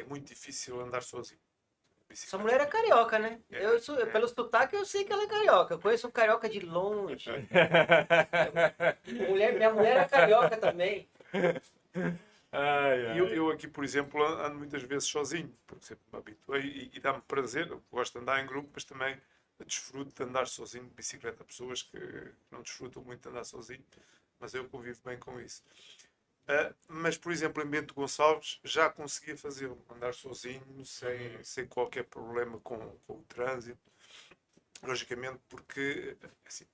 muito difícil andar sozinho. Essa mulher é carioca, né? Pelo sotaque eu sei que ela é carioca. Eu conheço um carioca de longe. Minha mulher é carioca também. Ai, ai. Eu aqui, por exemplo, ando muitas vezes sozinho, porque sempre me habituei e dá-me prazer. Eu gosto de andar em grupo, mas também desfruto de andar sozinho de bicicleta. Há pessoas que não desfrutam muito de andar sozinho, mas eu convivo bem com isso. Mas, por exemplo, em Bento Gonçalves já conseguia fazê-lo, andar sozinho, sem qualquer problema com o trânsito. Logicamente, porque assim,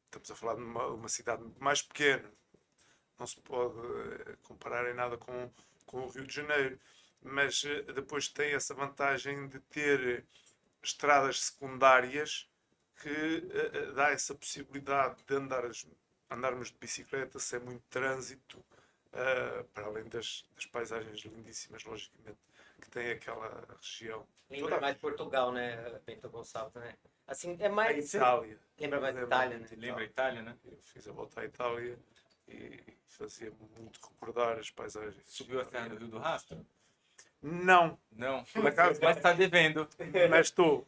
estamos a falar de uma cidade mais pequena, não se pode comparar em nada com o Rio de Janeiro, mas depois tem essa vantagem de ter estradas secundárias que dá essa possibilidade de andarmos de bicicleta sem muito trânsito, para além das paisagens lindíssimas, logicamente, que tem aquela região. Lembra mais de Portugal, né? Bento Gonçalves, né? Assim, é A mais... Itália. Lembra mais de Itália, né? Lembra a Itália, né? Eu fiz a volta à Itália e fazia-me muito recordar as paisagens. Subiu a Serra do Rio do Rastro? Não, Não. por acaso Mas está devendo. mas estou.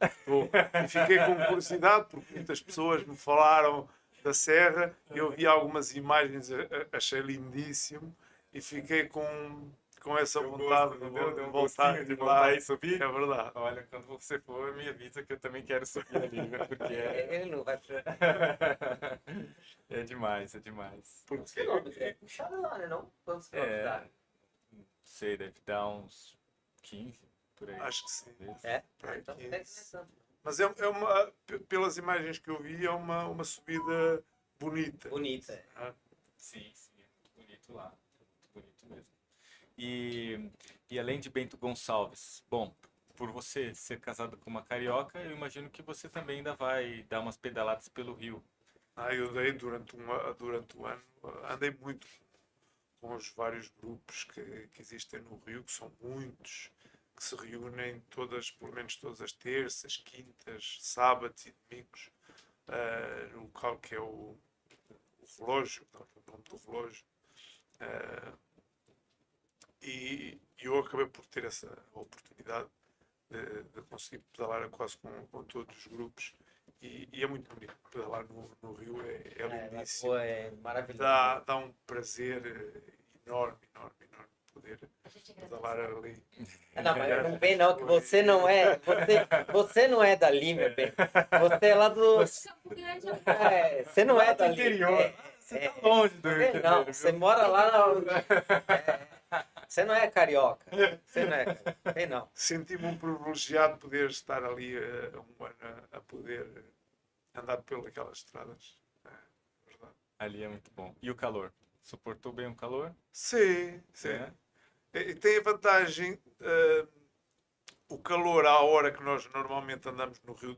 E fiquei com curiosidade, porque muitas pessoas me falaram da Serra, eu vi algumas imagens, achei lindíssimo, e fiquei com essa vontade de voltar de lá. voltar e subir. É verdade. Olha, quando você for, me avisa que eu também quero subir ali, né? Porque Ele não vai... é demais, é demais. Porque É puxado lá, né? Não? Quantos quilômetros dá? Não sei, deve dar uns 15, por aí. acho que sim. É? Para Então, aqui. até que não é tanto. Mas pelas imagens que eu vi, é uma subida bonita. Bonita. Ah, Sim, sim, é muito bonito lá. Muito bonito mesmo. E além de Bento Gonçalves, bom, por você ser casado com uma carioca, eu imagino que você também ainda vai dar umas pedaladas pelo Rio. eu dei durante o ano, andei muito com os vários grupos que existem no Rio, que são muitos, que se reúnem pelo menos todas as terças, quintas, sábados e domingos, no local que é o relógio, o nome do relógio. E eu acabei por ter essa oportunidade de conseguir pedalar quase com todos os grupos. E é muito bonito. Pedalar no Rio é lindíssimo. Pô, é maravilhoso. Dá um prazer enorme poder pedalar ali. Não, mas não vem não, que você não é. Você não é da Lima, bem. Você é lá do. Campo Grande Você não é da interior. Lima. Você tá longe do Rio de Janeiro, Não, viu? você mora lá você não é carioca. Você não é. Vem não. Senti-me um privilegiado poder estar ali um ano a poder andar pelas estradas. É verdade. Ali é muito bom. E o calor? Suportou bem o calor? Sim. É? E tem a vantagem, o calor à hora que nós normalmente andamos no Rio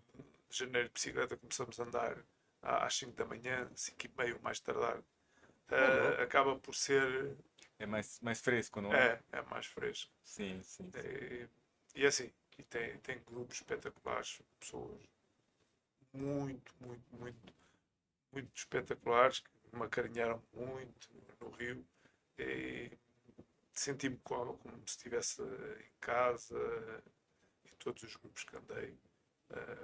de Janeiro de bicicleta, começamos a andar às 5 da manhã, 5 e meia, mais tardar, acaba por ser, É mais fresco, não é? é mais fresco. Sim, sim. E assim, tem grupos espetaculares, pessoas muito espetaculares, que me acarinharam muito no Rio. E senti-me como se estivesse em casa, e todos os grupos que andei,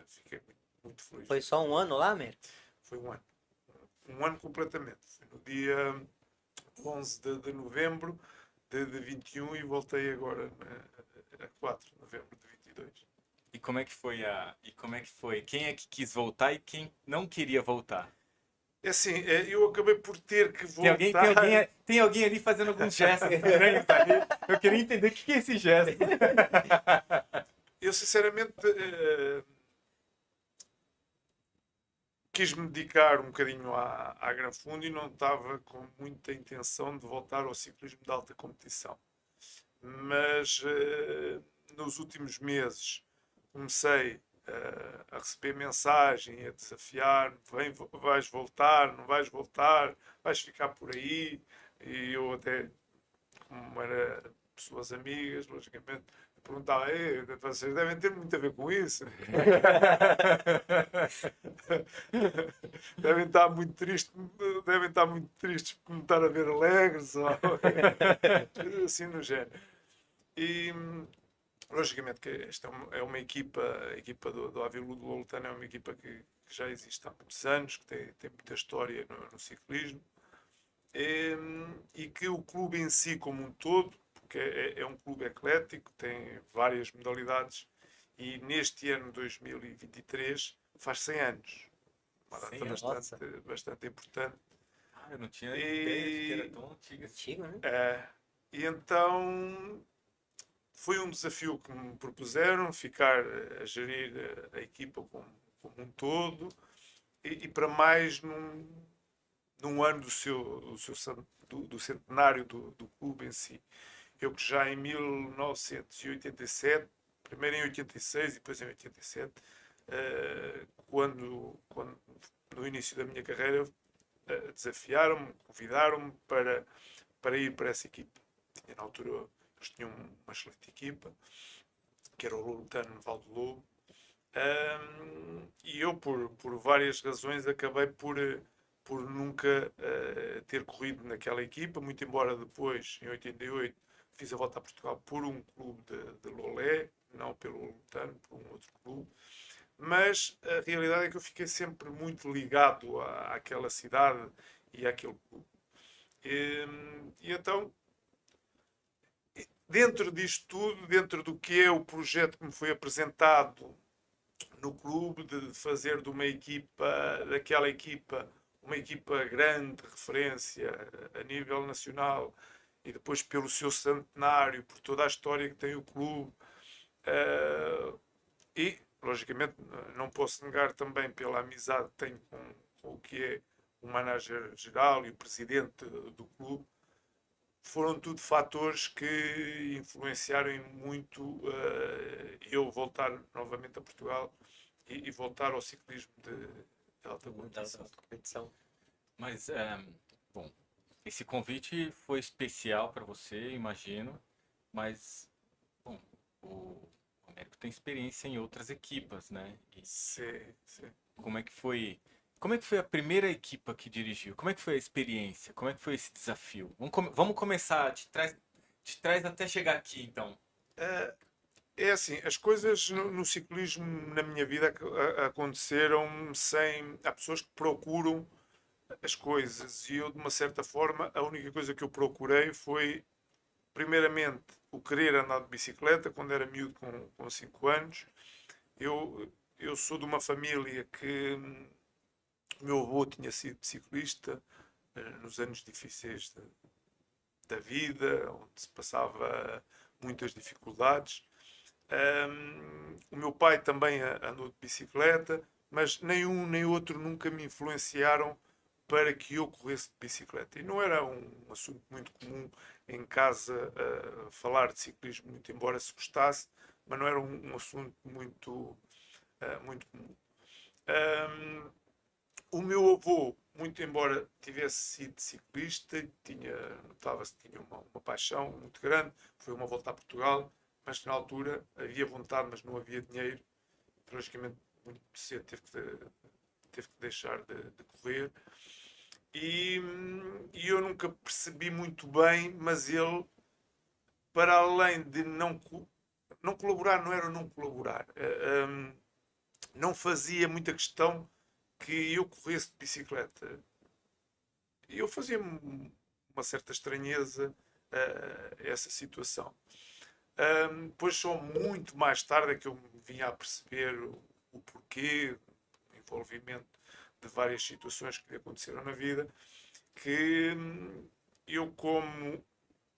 fiquei muito feliz. Foi só um ano lá, mesmo? Foi um ano. Um ano completamente. Foi no dia 11 de novembro de 21 e voltei agora a 4 de novembro de 22. E como é que foi? Quem é que quis voltar e quem não queria voltar? É assim, eu acabei por ter que voltar. Tem alguém ali fazendo alguns gestos estranhos ali. Eu queria entender o que é esse gesto. Eu sinceramente quis me dedicar um bocadinho à Gran Fundo e não estava com muita intenção de voltar ao ciclismo de alta competição. Mas nos últimos meses comecei a receber mensagem, a desafiar-me, vais voltar, não vais voltar, vais ficar por aí. E eu até, como era pessoas amigas, logicamente, perguntava, vocês devem ter muito a ver com isso. devem estar muito tristes por me estar a ver alegres, ou assim no género. E logicamente que esta é uma equipa, a equipa do Avilu do Lolitano é uma equipa que já existe há muitos anos, que tem muita história no ciclismo, e que o clube em si como um todo, porque é um clube eclético, tem várias modalidades, e neste ano 2023 faz 100 anos. Uma 100 data anos? bastante importante. Ah, eu não tinha ideia de que era E, tão antiga assim. Antigo, né? e então foi um desafio que me propuseram, ficar a gerir a equipa como um todo, e para mais num ano do centenário do clube em si. Eu que já em 1987, primeiro em 86 e depois em 87, quando no início da minha carreira, desafiaram-me, convidaram-me para ir para essa equipa. Tinha, na altura, eles tinham uma excelente equipa, que era o Lolitano Valdo Lobo. E eu, por várias razões, acabei por nunca ter corrido naquela equipa, muito embora depois, em 88, fiz a volta a Portugal por um clube de Lolé, não pelo Lolitano, por um outro clube. Mas a realidade é que eu fiquei sempre muito ligado àquela cidade e àquele clube. E então, dentro disto tudo, dentro do que é o projeto que me foi apresentado no clube, de fazer de uma equipa, daquela equipa, uma equipa grande, de referência a nível nacional, e depois pelo seu centenário, por toda a história que tem o clube, e, logicamente, não posso negar também pela amizade que tenho com o que é o manager geral e o presidente do clube, foram tudo fatores que influenciaram muito eu voltar novamente a Portugal e voltar ao ciclismo de alta competição. Competição. Mas, bom, esse convite foi especial para você, imagino, mas, bom, o Américo tem experiência em outras equipas, né? E Sim, sim. como é que foi, como é que foi a primeira equipa que dirigiu? Como é que foi a experiência? Como é que foi esse desafio? Vamos começar de trás até chegar aqui, então. Uh, É assim, as coisas no ciclismo na minha vida aconteceram sem. Há pessoas que procuram as coisas e eu, de uma certa forma, a única coisa que eu procurei foi, primeiramente, o querer andar de bicicleta quando era miúdo, com 5 anos. Eu sou de uma família que o meu avô tinha sido ciclista nos anos difíceis da vida, onde se passava muitas dificuldades. O meu pai também andou de bicicleta, mas nem um nem outro nunca me influenciaram para que eu corresse de bicicleta. E não era um assunto muito comum em casa falar de ciclismo, muito embora se gostasse, mas não era um assunto muito comum. Um, o meu avô, muito embora tivesse sido ciclista, notava-se que tinha uma paixão muito grande, foi uma volta a Portugal, mas na altura havia vontade, mas não havia dinheiro. Logicamente, muito cedo teve que deixar de correr. E eu nunca percebi muito bem, mas ele, para além de não colaborar, não era não colaborar, não fazia muita questão que eu corresse de bicicleta. E eu fazia uma certa estranheza a essa situação. Depois, só muito mais tarde, é que eu me vinha a perceber o porquê, o envolvimento de várias situações que lhe aconteceram na vida, que eu, como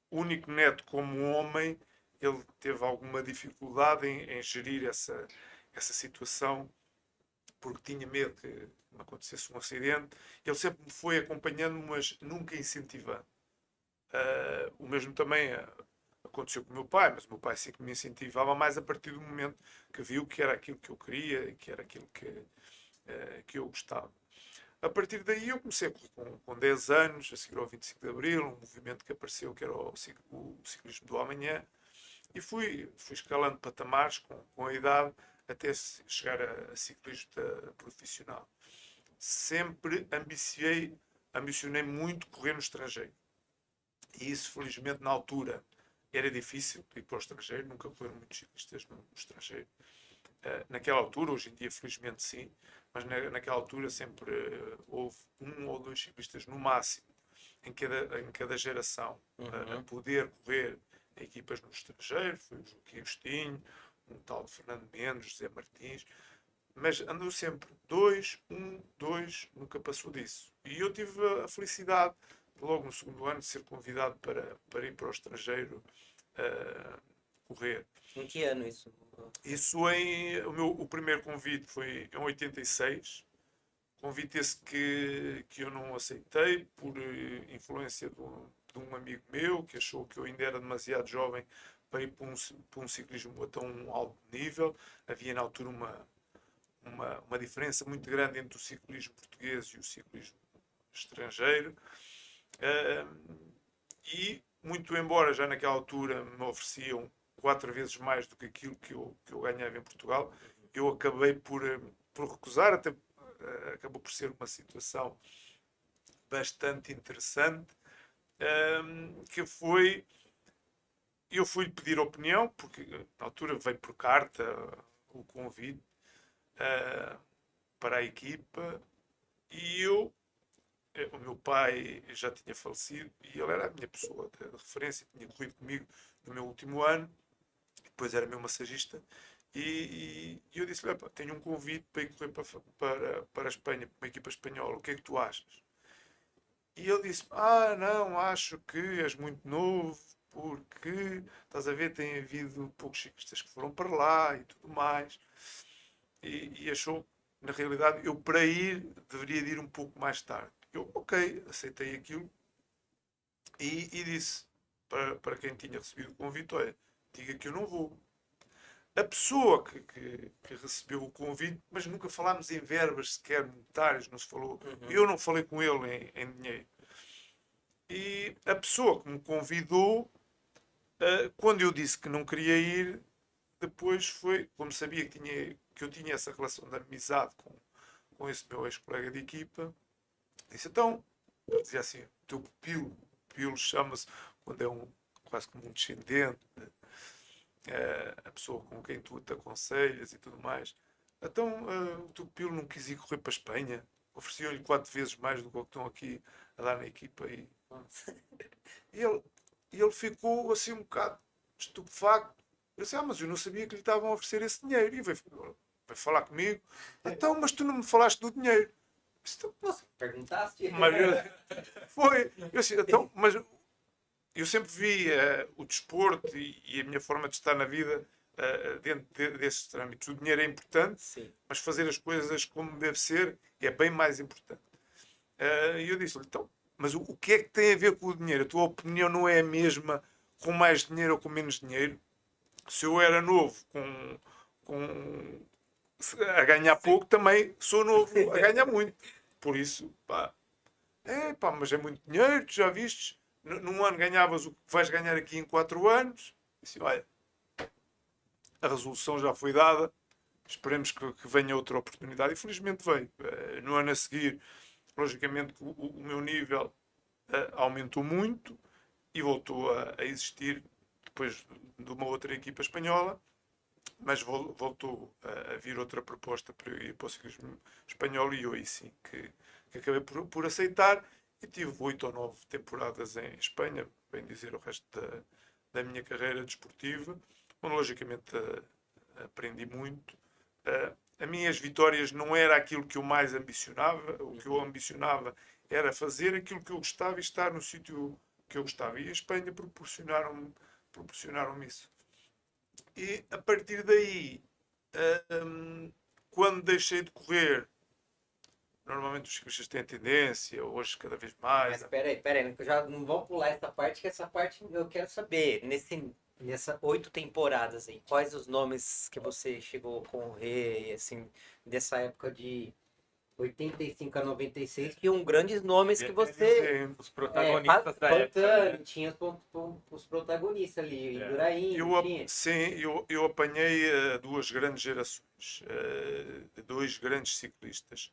único neto, como homem, ele teve alguma dificuldade em gerir essa situação, porque tinha medo que me acontecesse um acidente. Ele sempre me foi acompanhando, mas nunca incentivando. O mesmo também aconteceu com o meu pai, mas o meu pai sim que me incentivava mais a partir do momento que viu que era aquilo que eu queria e que era aquilo que eu gostava. A partir daí eu comecei com 10 anos, a seguir ao 25 de Abril, um movimento que apareceu que era o ciclismo do amanhã, e fui escalando patamares com a idade até chegar a ciclista profissional. Sempre ambicionei muito correr no estrangeiro. E isso, felizmente, na altura, era difícil ir para o estrangeiro, nunca correram muitos ciclistas no estrangeiro. Naquela altura, hoje em dia felizmente sim, mas naquela altura sempre houve um ou dois ciclistas no máximo em cada geração a poder correr em equipas no estrangeiro. Foi o Joaquim Agostinho, um tal de Fernando Mendes, José Martins, mas andou sempre dois, nunca passou disso. E eu tive a felicidade, logo no segundo ano, de ser convidado para ir para o estrangeiro correr. Em que ano isso? Isso o primeiro convite foi em 86. Convite esse que eu não aceitei por influência de um amigo meu que achou que eu ainda era demasiado jovem para ir para um ciclismo a tão alto nível. Havia na altura uma diferença muito grande entre o ciclismo português e o ciclismo estrangeiro. E, muito embora já naquela altura me ofereciam 4 vezes mais do que aquilo que eu ganhava em Portugal, eu acabei por recusar, até acabou por ser uma situação bastante interessante, que foi, eu fui pedir opinião, porque na altura veio por carta o convite para a equipa, e o meu pai já tinha falecido e ele era a minha pessoa de referência, tinha corrido comigo no meu último ano, depois era meu massagista, e eu disse-lhe: tenho um convite para ir correr para a Espanha, para uma equipa espanhola, o que é que tu achas? E ele disse: não, acho que és muito novo, porque, estás a ver, tem havido poucos ciclistas que foram para lá e tudo mais, e achou, na realidade, eu para ir, deveria de ir um pouco mais tarde. Eu, ok, aceitei aquilo e disse para quem tinha recebido o convite: olha, diga que eu não vou. A pessoa que recebeu o convite, mas nunca falámos em verbas sequer monetárias, não se falou. Eu não falei com ele em dinheiro. E a pessoa que me convidou, quando eu disse que não queria ir, depois foi, como sabia que eu tinha essa relação de amizade com esse meu ex-colega de equipa, disse: então, ele dizia assim, o teu pupilo chama-se, quando é quase como um descendente, a pessoa com quem tu te aconselhas e tudo mais. Então, o teu pupilo não quis ir correr para a Espanha, ofereciam-lhe 4 vezes mais do que estão aqui a dar na equipa. E ele ficou assim um bocado estupefacto. Eu disse: mas eu não sabia que lhe estavam a oferecer esse dinheiro. E veio falar comigo: então, mas tu não me falaste do dinheiro. Você perguntaste? Mas foi. Eu disse: então, mas eu sempre vi o desporto e a minha forma de estar na vida dentro desses trâmites. O dinheiro é importante, Sim. mas fazer as coisas como deve ser é bem mais importante. E eu disse-lhe: então, mas o que é que tem a ver com o dinheiro? A tua opinião não é a mesma com mais dinheiro ou com menos dinheiro? Se eu era novo a ganhar pouco, também sou novo a ganhar muito. Por isso, mas é muito dinheiro, tu já vistes? Num ano ganhavas o que vais ganhar aqui em 4 anos. Disse: olha, a resolução já foi dada, esperemos que venha outra oportunidade. E felizmente veio. No ano a seguir, logicamente, o meu nível aumentou muito e voltou a existir depois de uma outra equipa espanhola, mas voltou a vir outra proposta para eu ir para o ciclismo espanhol, e eu aí sim que acabei por aceitar, e tive 8 ou 9 temporadas em Espanha, bem dizer, o resto da minha carreira desportiva, onde logicamente aprendi muito. As minhas vitórias não era aquilo que eu mais ambicionava, o que eu ambicionava era fazer aquilo que eu gostava e estar no sítio que eu gostava. E a Espanha proporcionaram-me isso. E a partir daí, quando deixei de correr, normalmente os ciclistas têm tendência, hoje cada vez mais. Mas peraí, que eu já não vou pular essa parte, que essa parte eu quero saber. Nessas 8 temporadas aí, quais os nomes que você chegou a correr, assim, dessa época de 85 a 96, que grandes nomes que você... Os protagonistas da época. Né? Tinha os protagonistas ali, É. Indurain, tinha. Sim, eu apanhei 2 grandes gerações, 2 grandes ciclistas.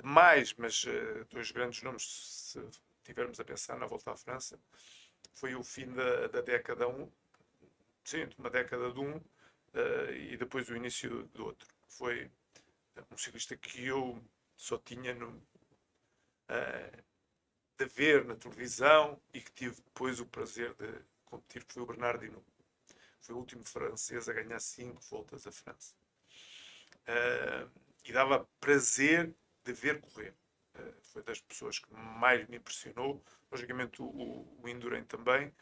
Mais, mas 2 grandes nomes, se estivermos a pensar na Volta à França. foi o fim da década 1, sim, de uma década de um, e depois o início do outro. Foi um ciclista que eu só tinha de ver na televisão e que tive depois o prazer de competir, que foi o Bernard Hinault. Foi o último francês a ganhar 5 voltas à França. E dava prazer de ver correr. Foi das pessoas que mais me impressionou. Logicamente o Indurain também,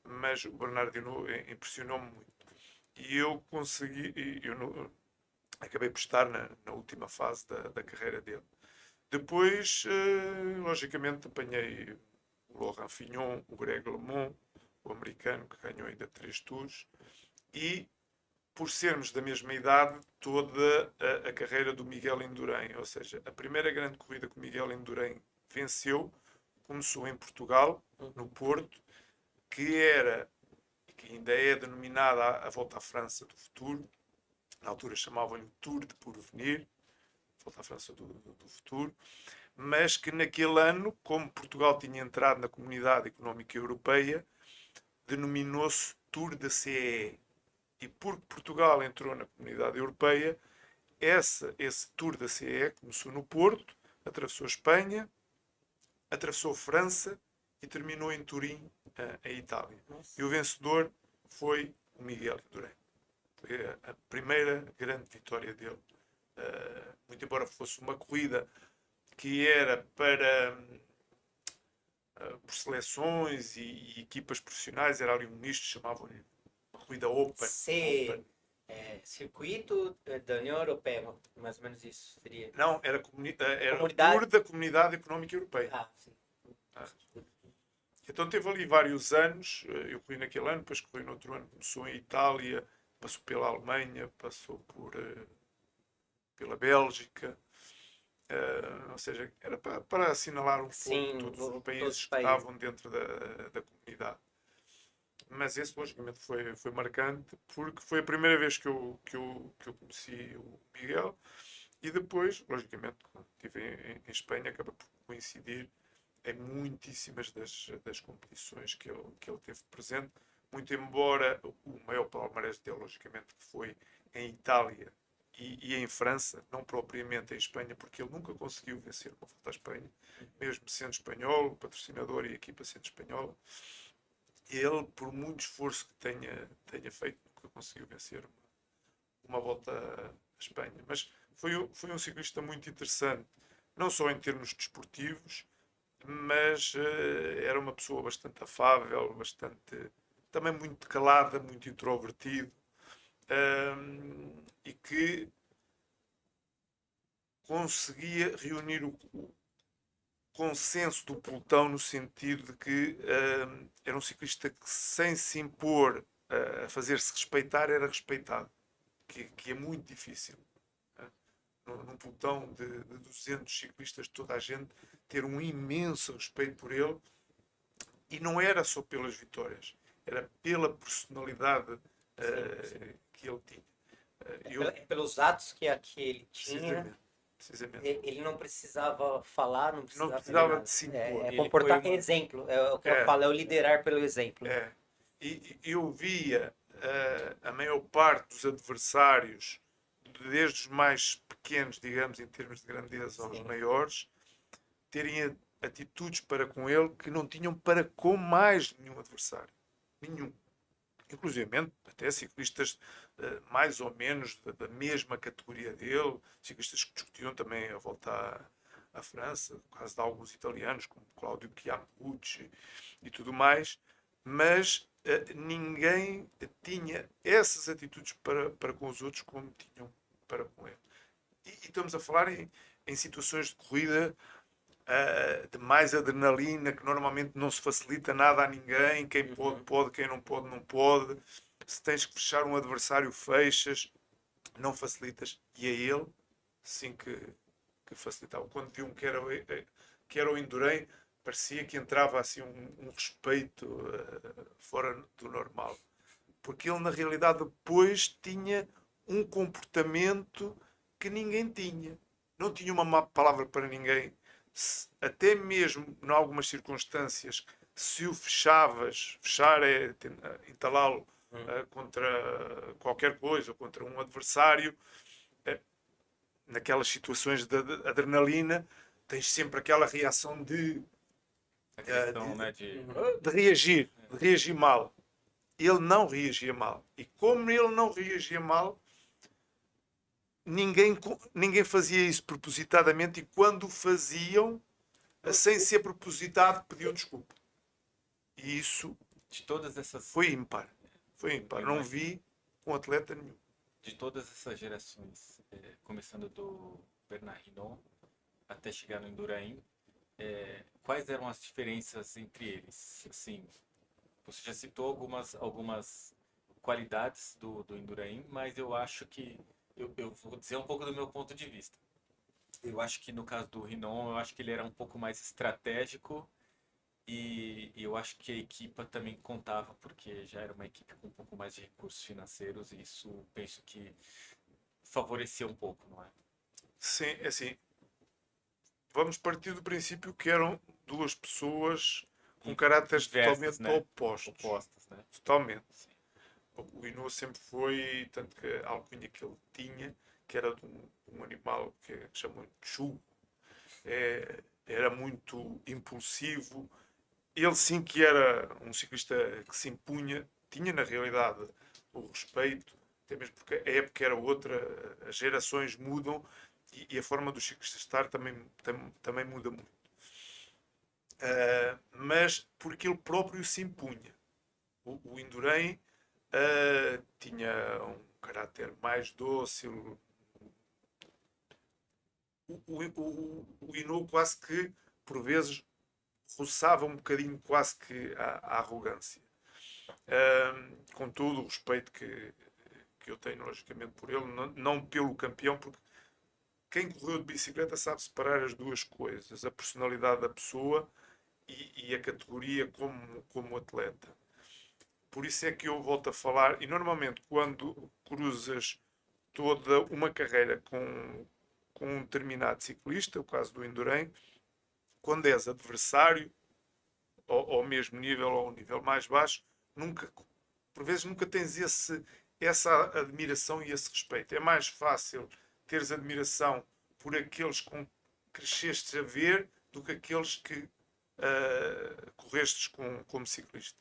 mas o Bernard Hinault impressionou-me muito. E eu consegui, acabei por estar na última fase da carreira dele. Depois, logicamente, apanhei o Laurent Fignon, o Greg LeMond, o americano, que ganhou ainda 3 tours, e, por sermos da mesma idade, toda a carreira do Miguel Indurain. Ou seja, a primeira grande corrida que o Miguel Indurain venceu começou em Portugal, no Porto, que ainda é denominada a Volta à França do Futuro. Na altura chamavam-lhe Tour de Porvenir, Volta à França do Futuro, mas que naquele ano, como Portugal tinha entrado na Comunidade Económica Europeia, denominou-se Tour da CEE. E porque Portugal entrou na Comunidade Europeia, esse Tour da CEE começou no Porto, atravessou Espanha, atravessou França e terminou em Turim, em Itália. E o vencedor foi o Miguel Indurain. Foi a primeira grande vitória dele. Muito embora fosse uma corrida que era por seleções e equipas profissionais, era ali um nicho, chamavam-lhe uma corrida Open. Open. Circuito da União Europeia, mais ou menos isso seria. Não, era o Comunidade. Tour da Comunidade Económica Europeia. Ah, sim. Então teve ali vários anos, eu corri naquele ano, depois corri no outro ano, começou em Itália, passou pela Alemanha, passou pela Bélgica, ou seja, era para assinalar um pouco todos os países que estavam dentro da comunidade. Mas esse, logicamente, foi marcante, porque foi a primeira vez que eu conheci o Miguel, e depois, logicamente, quando estive em Espanha, acabei por coincidir em muitíssimas das competições que ele teve presente, muito embora o maior palmarés dele, logicamente, que foi em Itália e em França, não propriamente em Espanha, porque ele nunca conseguiu vencer uma volta à Espanha, mesmo sendo espanhol, o patrocinador e a equipa sendo espanhola. Ele, por muito esforço que tenha feito, nunca conseguiu vencer uma volta à Espanha. Mas foi um ciclista muito interessante, não só em termos desportivos, mas era uma pessoa bastante afável, também muito calada, muito introvertido, e que conseguia reunir o consenso do pelotão no sentido de que era um ciclista que, sem se impor a fazer-se respeitar, era respeitado, que é muito difícil. Num pelotão de 200 ciclistas, toda a gente ter um imenso respeito por ele, e não era só pelas vitórias, era pela personalidade que ele tinha. Pelos atos que ele tinha. Precisamente. Ele não precisava falar, não precisava de se impor. É comportar exemplo, é o que eu falo, é o liderar pelo exemplo. E eu via a maior parte dos adversários, desde os mais pequenos, digamos, em termos de grandeza, aos maiores, terem atitudes para com ele que não tinham para com mais nenhum adversário. Nenhum. Inclusive, até ciclistas mais ou menos da mesma categoria dele, ciclistas que discutiam também a volta à França, no caso de alguns italianos, como Claudio Chiappucci e tudo mais, mas ninguém tinha essas atitudes para com os outros como tinham para com ele. E estamos a falar em situações de corrida de mais adrenalina, que normalmente não se facilita nada a ninguém, quem pode, quem não pode. Se tens que fechar um adversário, fechas, não facilitas. E a ele, sim que facilitava. Quando viu que era o Indurain, parecia que entrava assim um respeito fora do normal. Porque ele, na realidade, depois tinha um comportamento que ninguém tinha. Não tinha uma má palavra para ninguém. Até mesmo em algumas circunstâncias, se o fechar é entalá-lo contra qualquer coisa, ou contra um adversário, naquelas situações de adrenalina, tens sempre aquela reação A questão, né, de reagir mal. Ele não reagia mal. E como ele não reagia mal, ninguém fazia isso propositadamente, e quando o faziam, sem ser propositado, pediam desculpa. E isso de todas essas, foi ímpar. Foi ímpar. Não vi um atleta nenhum. de todas essas gerações, começando do Bernard Hinault até chegar no Indurain, quais eram as diferenças entre eles? Assim, você já citou algumas qualidades do Indurain, mas eu acho que eu vou dizer um pouco do meu ponto de vista. Eu acho que no caso do Hinault, eu acho que ele era um pouco mais estratégico e eu acho que a equipa também contava, porque já era uma equipe com um pouco mais de recursos financeiros e isso penso que favorecia um pouco, não é? Sim, assim, vamos partir do princípio que eram duas pessoas com caráteres Diversas, totalmente né? opostos. Opostas, né? Totalmente. O Hinault sempre foi, tanto que a alcunha que ele tinha, que era de um animal que chamam de chu, era muito impulsivo. Ele sim que era um ciclista que se impunha, tinha na realidade o respeito, até mesmo porque a época era outra, as gerações mudam e a forma dos ciclistas estar também muda muito. Mas porque ele próprio se impunha. O Indurain tinha um caráter mais dócil. O Hinault quase que, por vezes, roçava um bocadinho quase que a arrogância. Com todo o respeito que eu tenho, logicamente, por ele, não pelo campeão, porque quem correu de bicicleta sabe separar as duas coisas, a personalidade da pessoa e a categoria como atleta. Por isso é que eu volto a falar, e normalmente quando cruzas toda uma carreira com um determinado ciclista, o caso do Indurain, quando és adversário, ao mesmo nível ou ao nível mais baixo, por vezes nunca tens essa admiração e esse respeito. É mais fácil teres admiração por aqueles com que cresceste a ver do que aqueles que correstes como ciclista.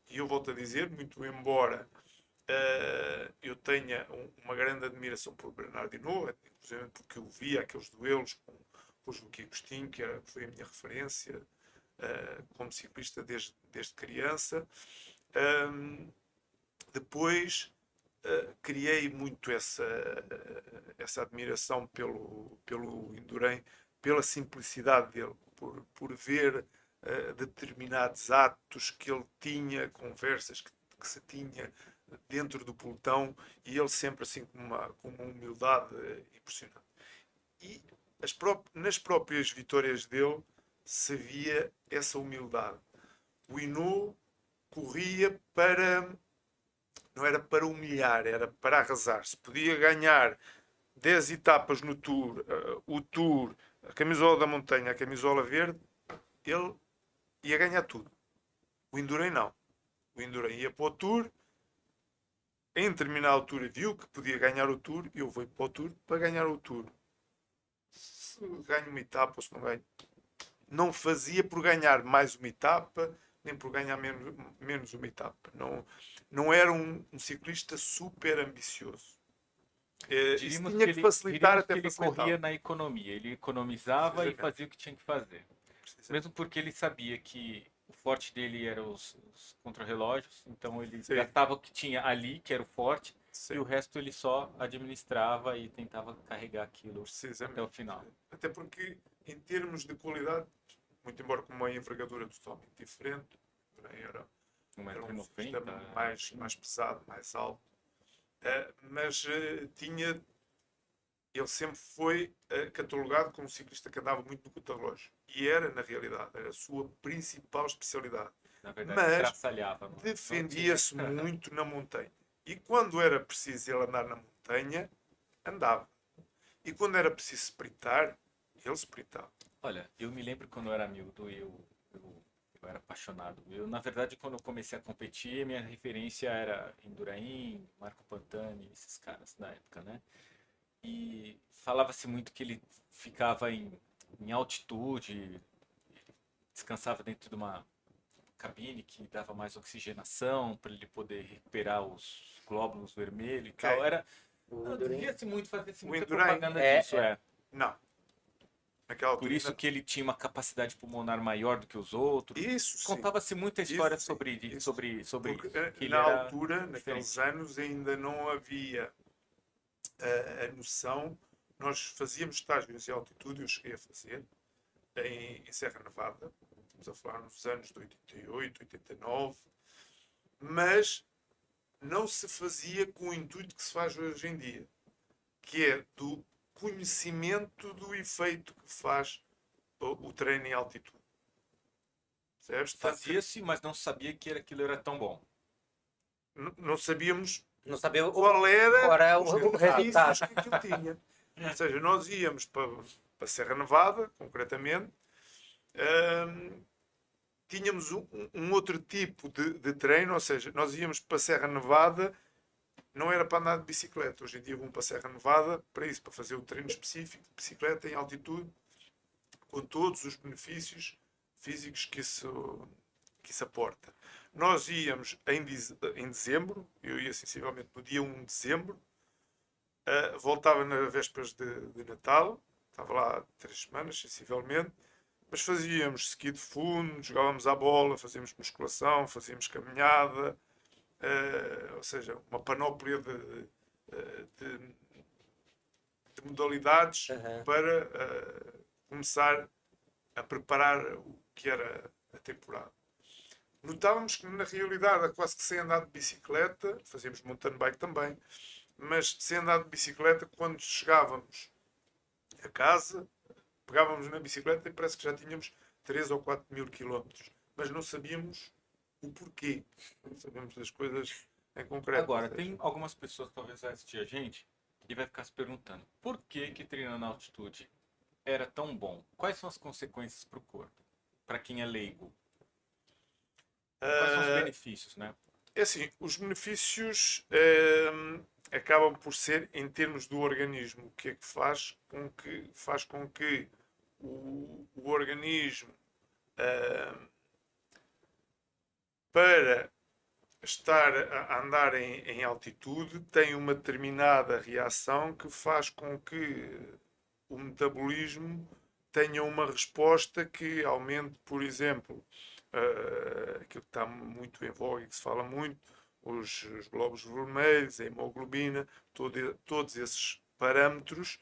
E eu volto a dizer, muito embora eu tenha uma grande admiração por Bernard Hinault, inclusive porque eu via aqueles duelos com o Joaquim Agostinho, que foi a minha referência como ciclista desde criança. Depois criei muito essa admiração pelo Indurain, pela simplicidade dele, por ver determinados atos que ele tinha, conversas que se tinha dentro do pelotão, e ele sempre assim com uma humildade impressionante. E nas próprias vitórias dele se via essa humildade. O Hinault corria não era para humilhar, era para arrasar. Se podia ganhar 10 etapas no Tour, o Tour, a camisola da montanha, a camisola verde, ele ia ganhar tudo. O Indurain não. O Indurain ia para o Tour, em determinada altura viu que podia ganhar o Tour, e eu vou para o Tour para ganhar o Tour. Se ganho uma etapa ou se não ganho, não fazia por ganhar mais uma etapa, nem por ganhar menos uma etapa. Não era um ciclista super ambicioso. Isso tinha que facilitar, diríamos até que ele facilitava. corria na economia, ele economizava e fazia o que tinha que fazer. Mesmo porque ele sabia que o forte dele era os contrarrelógios, então ele Sim. gastava o que tinha ali, que era o forte, Sim. e o resto ele só administrava e tentava carregar aquilo até o final. Até porque, em termos de qualidade, muito embora com uma envergadura totalmente diferente, era um sistema mais pesado, mais alto, mas ele sempre foi catalogado como um ciclista que andava muito no contrarrelógio. E era, na realidade, era a sua principal especialidade. Na verdade, mas estraçalhava. defendia-se muito na montanha. E quando era preciso ele andar na montanha, andava. E quando era preciso sprintar, ele sprintava. Olha, eu me lembro quando eu era miúdo, eu Eu era apaixonado. Eu, na verdade, quando eu comecei a competir, minha referência era Indurain, Marco Pantani, esses caras da época, né? E falava-se muito que ele ficava em altitude, descansava dentro de uma cabine que dava mais oxigenação para ele poder recuperar os glóbulos vermelhos e tal. Ok. Era, O Endurim. dizia-se muito, fazia-se O muita Indurain. propaganda É, disso, é. é. Não. Naquela Por altura isso ainda- que ele tinha uma capacidade pulmonar maior do que os outros. Isso sim. Contava-se muita história Isso sim. Isso. sobre Porque isso, que ele na era altura, naqueles diferente. anos, ainda não havia a noção. Nós fazíamos estágios em altitude, eu cheguei a fazer, em Serra Nevada. Estamos a falar nos anos de 88, 89. Mas não se fazia com o intuito que se faz hoje em dia, que é do conhecimento do efeito que faz o treino em altitude. Percebes? Tanto que Fazia-se, mas não sabia que aquilo era tão bom. não sabíamos Não sabia qual era qual era os o benefícios resultado. que aquilo tinha. Ou seja, nós íamos para Serra Nevada, concretamente, hum, tínhamos um outro tipo de treino, ou seja, nós íamos para Serra Nevada, não era para andar de bicicleta. Hoje em dia vamos para Serra Nevada para isso, para fazer o treino específico de bicicleta em altitude, com todos os benefícios físicos que isso aporta. Nós íamos em dezembro, eu ia sensivelmente no dia 1 de dezembro, voltava nas vésperas de Natal, estava lá 3 semanas, sensivelmente, mas fazíamos ski de fundo, jogávamos à bola, fazíamos musculação, fazíamos caminhada, ou seja, uma panóplia de modalidades Aham. para começar a preparar o que era a temporada. Notávamos que na realidade, quase que sem andar de bicicleta, fazíamos mountain bike também, mas sem andar de bicicleta, quando chegávamos a casa, pegávamos na bicicleta e parece que já tínhamos 3 ou 4 mil quilómetros, mas não sabíamos o porquê, não sabíamos das coisas em concreto. Agora, Ou seja, tem algumas pessoas que talvez vai assistir a gente e vai ficar se perguntando por que que treinar na altitude era tão bom? Quais são as consequências para o corpo? Para quem é leigo? Quais são os benefícios, né? é assim, os benefícios acabam por ser em termos do organismo. O que é que faz com que o organismo, para estar a andar em altitude, tem uma determinada reação que faz com que o metabolismo tenha uma resposta que aumente, por exemplo, aquilo que está muito em voga e que se fala muito, os glóbulos vermelhos, a hemoglobina, todos esses parâmetros,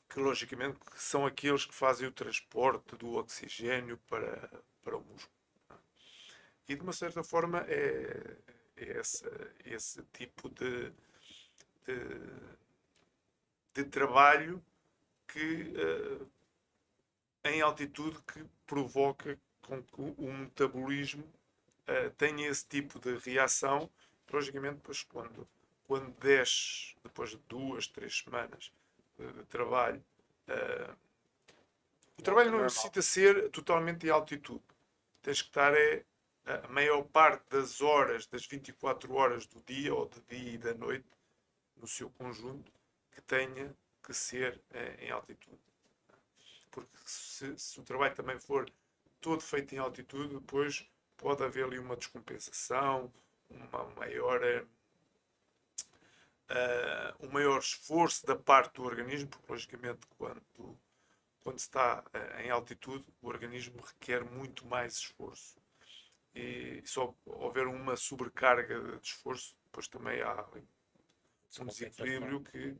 que logicamente são aqueles que fazem o transporte do oxigênio para o músculo. E de uma certa forma é esse tipo de trabalho que em altitude que provoca com que o metabolismo tenha esse tipo de reação. Logicamente, depois, quando desce, depois de 2, 3 semanas de trabalho, o trabalho não normal. necessita ser totalmente em altitude. Tens que estar a maior parte das horas, das 24 horas do dia, ou de dia e da noite, no seu conjunto, que tenha que ser em altitude. Porque se o trabalho também for todo feito em altitude, depois pode haver ali uma descompensação, um maior esforço da parte do organismo, porque logicamente quando se está em altitude, o organismo requer muito mais esforço. E só houver uma sobrecarga de esforço, depois também há um desequilíbrio que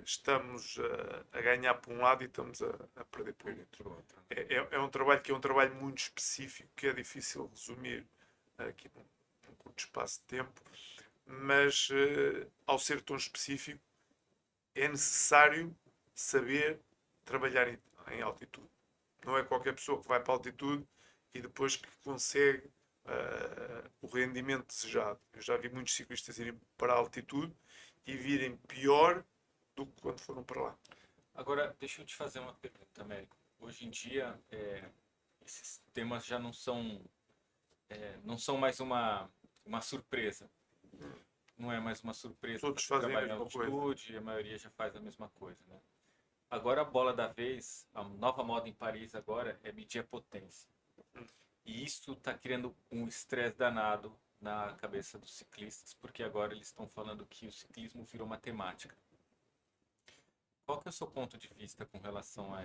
estamos a ganhar por um lado e estamos a perder por outro. É um trabalho que é um trabalho muito específico, que é difícil resumir aqui num curto espaço de tempo, mas ao ser tão específico é necessário saber trabalhar em altitude. Não é qualquer pessoa que vai para a altitude e depois que consegue o rendimento desejado. Eu já vi muitos ciclistas irem para a altitude e virem pior do que quando foram para lá. Agora, deixa eu te fazer uma pergunta, Américo. Hoje em dia, esses temas já não são mais uma surpresa. Não é mais uma surpresa. Todos Pra fazem a trabalhar em mesma coisa. altitude, a maioria já faz a mesma coisa, né? Agora a bola da vez, a nova moda em Paris agora é medir a potência. E isso está criando um estresse danado na cabeça dos ciclistas, porque agora eles estão falando que o ciclismo virou matemática. Qual que é o seu ponto de vista com relação a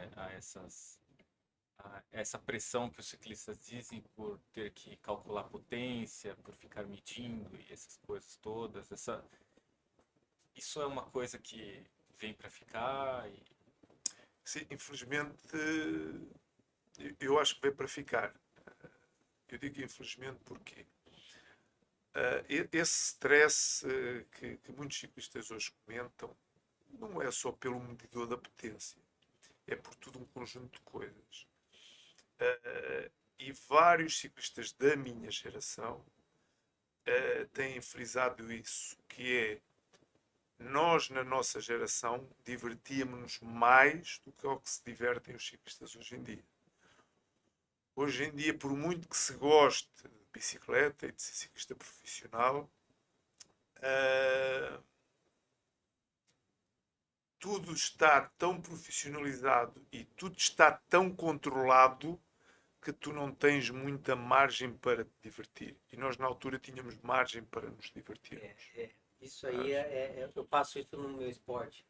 essa pressão que os ciclistas dizem por ter que calcular potência, por ficar medindo e essas coisas todas? Isso é uma coisa que vem para ficar e Sim, infelizmente, eu acho que veio para ficar. Eu digo infelizmente porque esse stress que muitos ciclistas hoje comentam não é só pelo medidor da potência, é por todo um conjunto de coisas. E vários ciclistas da minha geração têm frisado isso, que é nós, na nossa geração, divertíamos-nos mais do que ao que se divertem os ciclistas hoje em dia. Hoje em dia, por muito que se goste de bicicleta e de ser ciclista profissional, tudo está tão profissionalizado e tudo está tão controlado que tu não tens muita margem para te divertir. E nós, na altura, tínhamos margem para nos divertirmos. Isso aí eu passo isso no meu esporte.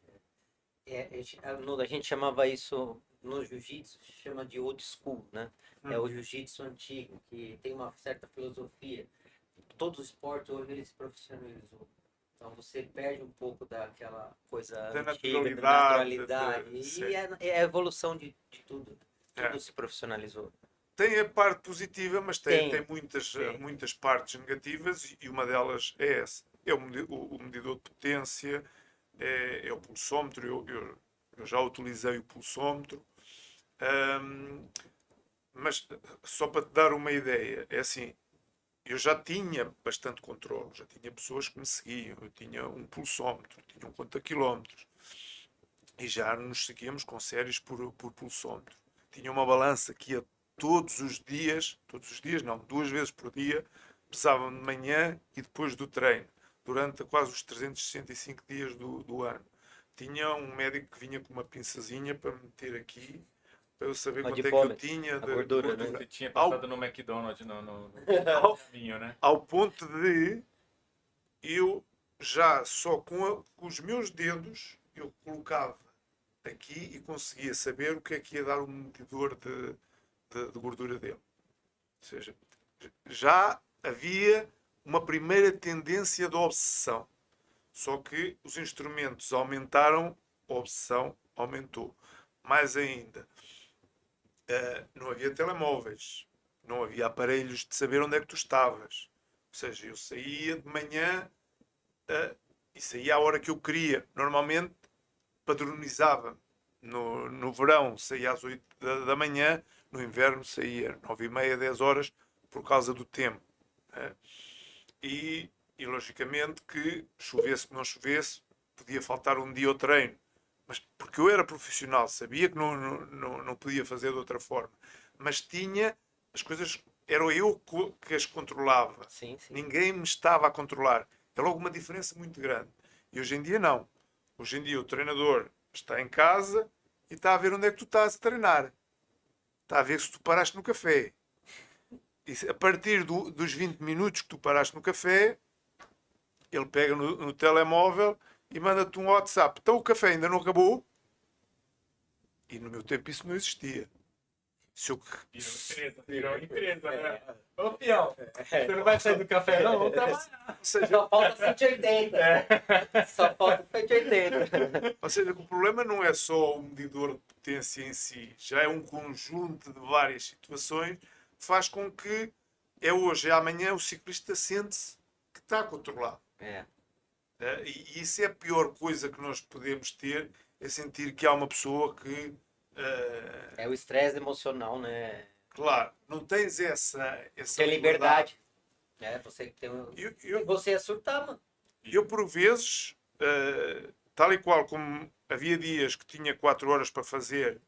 A gente chamava isso no jiu-jitsu, chama de old school, né? É o jiu-jitsu antigo, que tem uma certa filosofia. Todo o esporte hoje ele se profissionalizou. Então você perde um pouco daquela coisa Da antiga, da naturalidade, naturalidade. E é a evolução de tudo. Tudo É. se profissionalizou. Tem a parte positiva, mas tem Tem. muitas partes negativas e uma delas é essa. É o medidor de potência, é o pulsómetro. Eu já utilizei o pulsómetro. Mas só para te dar uma ideia, é assim, eu já tinha bastante controle, já tinha pessoas que me seguiam, eu tinha um pulsómetro, tinha um conta-quilómetros e já nos seguíamos com séries por pulsómetro. Tinha uma balança que ia todos os dias não, 2 vezes por dia, pesava de manhã e depois do treino, durante quase os 365 dias do ano. Tinha um médico que vinha com uma pinçazinha para me meter aqui, para eu saber quanto é que eu tinha de gordura, né? você tinha passado no McDonald's no caminho, né? ao ponto de eu já só com os meus dedos eu colocava aqui e conseguia saber o que é que ia dar o medidor de gordura dele. Ou seja, já havia uma primeira tendência de obsessão. Só que os instrumentos aumentaram, a obsessão aumentou. Mais ainda, não havia telemóveis, não havia aparelhos de saber onde é que tu estavas. Ou seja, eu saía de manhã e saía à hora que eu queria. Normalmente padronizava. No verão saía às 8 da manhã, no inverno saía 9h30, 10 horas, por causa do tempo. E logicamente que chovesse ou não chovesse, podia faltar um dia ao treino. Mas porque eu era profissional, sabia que não podia fazer de outra forma. Mas tinha, as coisas, era eu que as controlava. Sim, sim. Ninguém me estava a controlar. É logo uma diferença muito grande. E hoje em dia não. Hoje em dia o treinador está em casa e está a ver onde é que tu estás a treinar. Está a ver se tu paraste no café. E a partir dos 20 minutos que tu paraste no café, ele pega no telemóvel e manda-te um WhatsApp. Então o café ainda não acabou? E no meu tempo isso não existia. Se eu... Virou empresa, né? Ô, peão, você não vai sair do café, não? Vamos trabalhar. Ou seja, Só falta 180. Só falta 180. ou seja, que o problema não é só o medidor de potência em si, já é um conjunto de várias situações que faz com que hoje e amanhã o ciclista sente-se que está controlado. E isso é a pior coisa que nós podemos ter, é sentir que há uma pessoa que... É o estresse emocional, né? Claro, não tens essa Tem liberdade. Você tem Eu, você é surtar, mano. eu, por vezes, tal e qual como havia dias que tinha 4 horas para fazer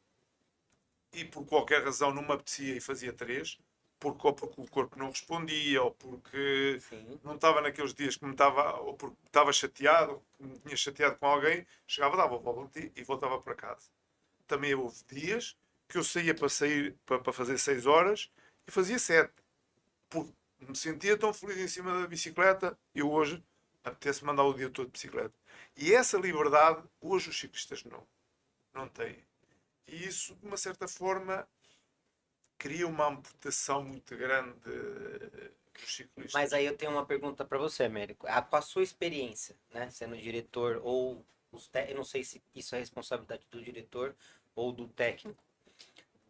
e por qualquer razão não me apetecia e fazia 3, ou porque o corpo não respondia, ou porque Sim. não estava naqueles dias que me estava, ou porque estava chateado, ou que me tinha chateado com alguém, chegava, dava o volante e voltava para casa. Também houve dias que eu saía para fazer 6 horas e fazia 7. Porque me sentia tão feliz em cima da bicicleta e hoje apetece mandar o dia todo de bicicleta. E essa liberdade hoje os ciclistas não têm. E isso, de uma certa forma, cria uma amputação muito grande dos ciclistas. Mas aí eu tenho uma pergunta para você, Américo. Com a sua experiência, né, sendo diretor ou eu não sei se isso é responsabilidade do diretor ou do técnico,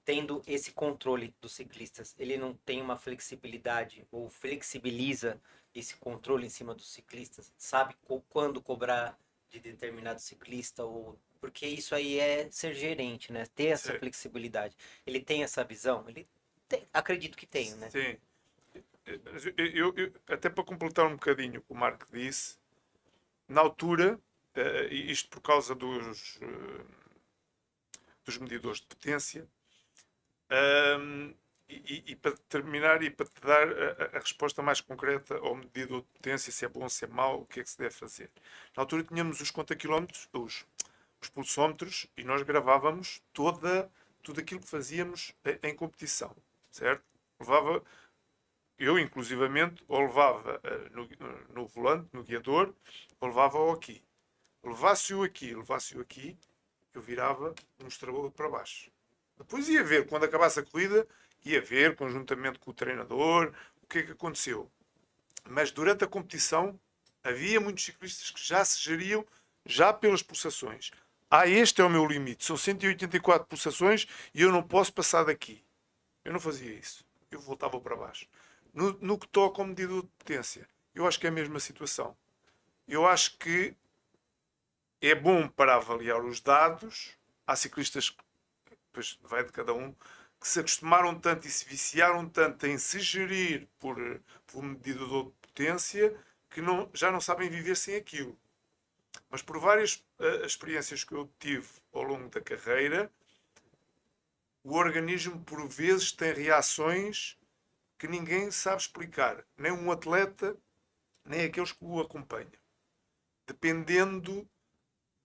tendo esse controle dos ciclistas, ele não tem uma flexibilidade ou flexibiliza esse controle em cima dos ciclistas? Sabe quando cobrar de determinado ciclista ou porque isso aí é ser gerente, né? Ter essa Sim. flexibilidade. Ele tem essa visão? Ele tem, acredito que tem, né? Sim. Até para completar um bocadinho o que o Marco disse, na altura, isto por causa dos medidores de potência, e para terminar e para te dar a resposta mais concreta ao medidor de potência, se é bom, se é mau, o que é que se deve fazer. Na altura tínhamos os contaquilómetros, os pulsómetros, e nós gravávamos tudo aquilo que fazíamos em competição, certo? Eu, inclusivamente, ou levava no volante, no guiador, ou levava-o aqui. Levasse-o aqui, eu virava um estrabolo para baixo. Depois ia ver, quando acabasse a corrida, ia ver, conjuntamente com o treinador, o que é que aconteceu. Mas durante a competição, havia muitos ciclistas que já se geriam já pelas pulsações. Este é o meu limite. São 184 pulsações e eu não posso passar daqui. Eu não fazia isso. Eu voltava para baixo. No que toca ao medidor de potência, eu acho que é a mesma situação. Eu acho que é bom para avaliar os dados. Há ciclistas que, depois vai de cada um, que se acostumaram tanto e se viciaram tanto em se gerir por medidor de potência que já não sabem viver sem aquilo. Mas por várias experiências que eu tive ao longo da carreira, o organismo por vezes tem reações que ninguém sabe explicar. Nem um atleta, nem aqueles que o acompanham. Dependendo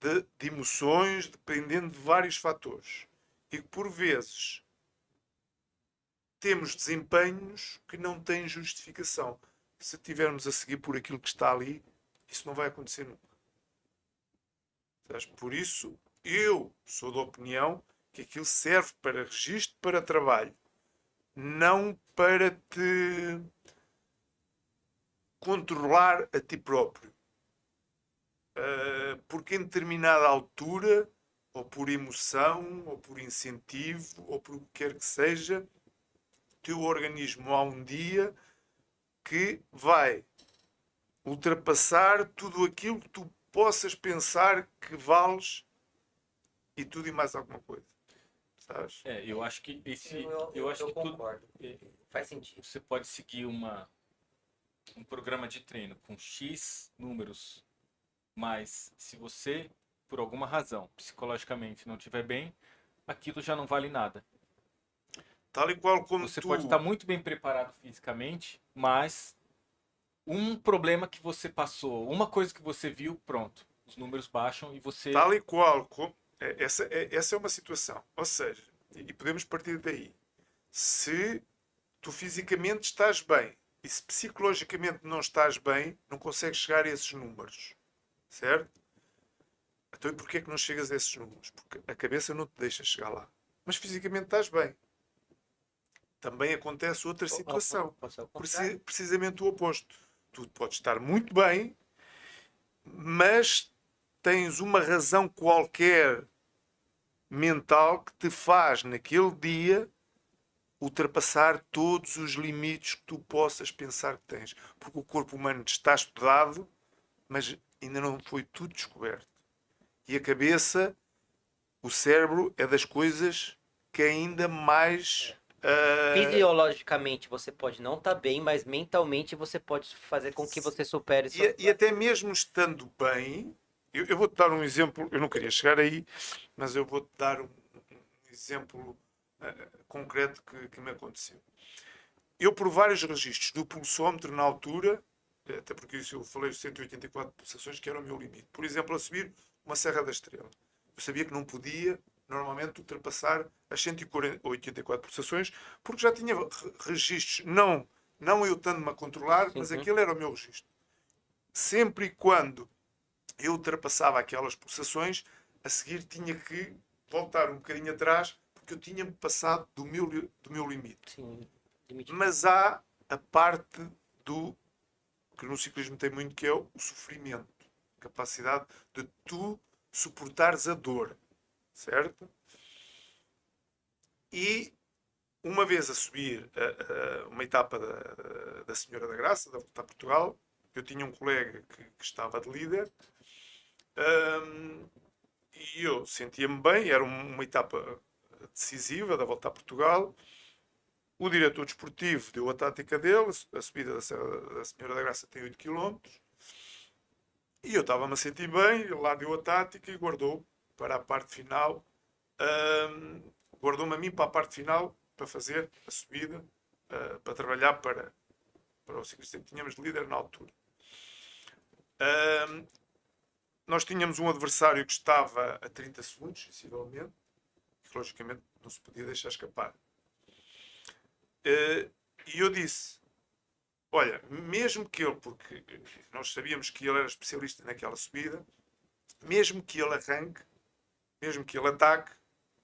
de emoções, dependendo de vários fatores. E que por vezes temos desempenhos que não têm justificação. Se estivermos a seguir por aquilo que está ali, isso não vai acontecer nunca. Por isso, eu sou da opinião que aquilo serve para registro, para trabalho, não para te controlar a ti próprio. Porque em determinada altura, ou por emoção, ou por incentivo, ou por o que quer que seja, o teu organismo há um dia que vai ultrapassar tudo aquilo que tu possas pensar que vales e tudo e mais alguma coisa. Sabes? Eu acho que Eu acho que concordo. tudo, Faz sentido. você pode seguir um programa de treino com X números, mas se você, por alguma razão, psicologicamente não estiver bem, aquilo já não vale nada. Tal e qual como Você tu... pode estar muito bem preparado fisicamente, mas um problema que você passou, uma coisa que você viu, pronto, os números baixam e você... Tal e qual como... Essa é uma situação. Ou seja, e podemos partir daí. Se tu fisicamente estás bem e se psicologicamente não estás bem, não consegues chegar a esses números. Certo? Então e porquê é que não chegas a esses números? Porque a cabeça não te deixa chegar lá. Mas fisicamente estás bem. Também acontece outra situação. Precisamente o oposto. Tu podes estar muito bem, mas tens uma razão qualquer mental que te faz, naquele dia, ultrapassar todos os limites que tu possas pensar que tens. Porque o corpo humano está estudado, mas ainda não foi tudo descoberto. E a cabeça, o cérebro, é das coisas que ainda mais... Fisiologicamente você pode não estar bem, mas mentalmente você pode fazer com que você supere isso. E até mesmo estando bem, eu vou-te dar um exemplo, eu não queria chegar aí, mas eu vou-te dar um exemplo concreto que me aconteceu. Eu, por vários registros do pulsómetro na altura, até porque isso eu falei os 184 pulsações, que era o meu limite. Por exemplo, a subir uma Serra da Estrela. Eu sabia que não podia, normalmente, ultrapassar as 184 pulsações, porque já tinha registros, não eu estando-me a controlar, mas aquele era o meu registro. Sempre e quando eu ultrapassava aquelas pulsações, a seguir tinha que voltar um bocadinho atrás, porque eu tinha passado do meu limite. Sim, limite. Mas há a parte do que no ciclismo tem muito, que é o sofrimento. A capacidade de tu suportares a dor. Certo? E uma vez a subir uma etapa da Senhora da Graça, da Volta a Portugal, eu tinha um colega que estava de líder, e eu sentia-me bem, era uma etapa decisiva da Volta a Portugal. O diretor desportivo deu a tática dele, a subida da Senhora da Graça tem 8 km, e eu estava-me a sentir bem, ele lá deu a tática e guardou para a parte final, guardou-me a mim para a parte final, para fazer a subida, para trabalhar para o ciclista que tínhamos de líder na altura. Nós tínhamos um adversário que estava a 30 segundos, sensivelmente, que logicamente não se podia deixar escapar. E eu disse, olha, mesmo que ele, porque nós sabíamos que ele era especialista naquela subida, mesmo que ele arranque, mesmo que ele ataque,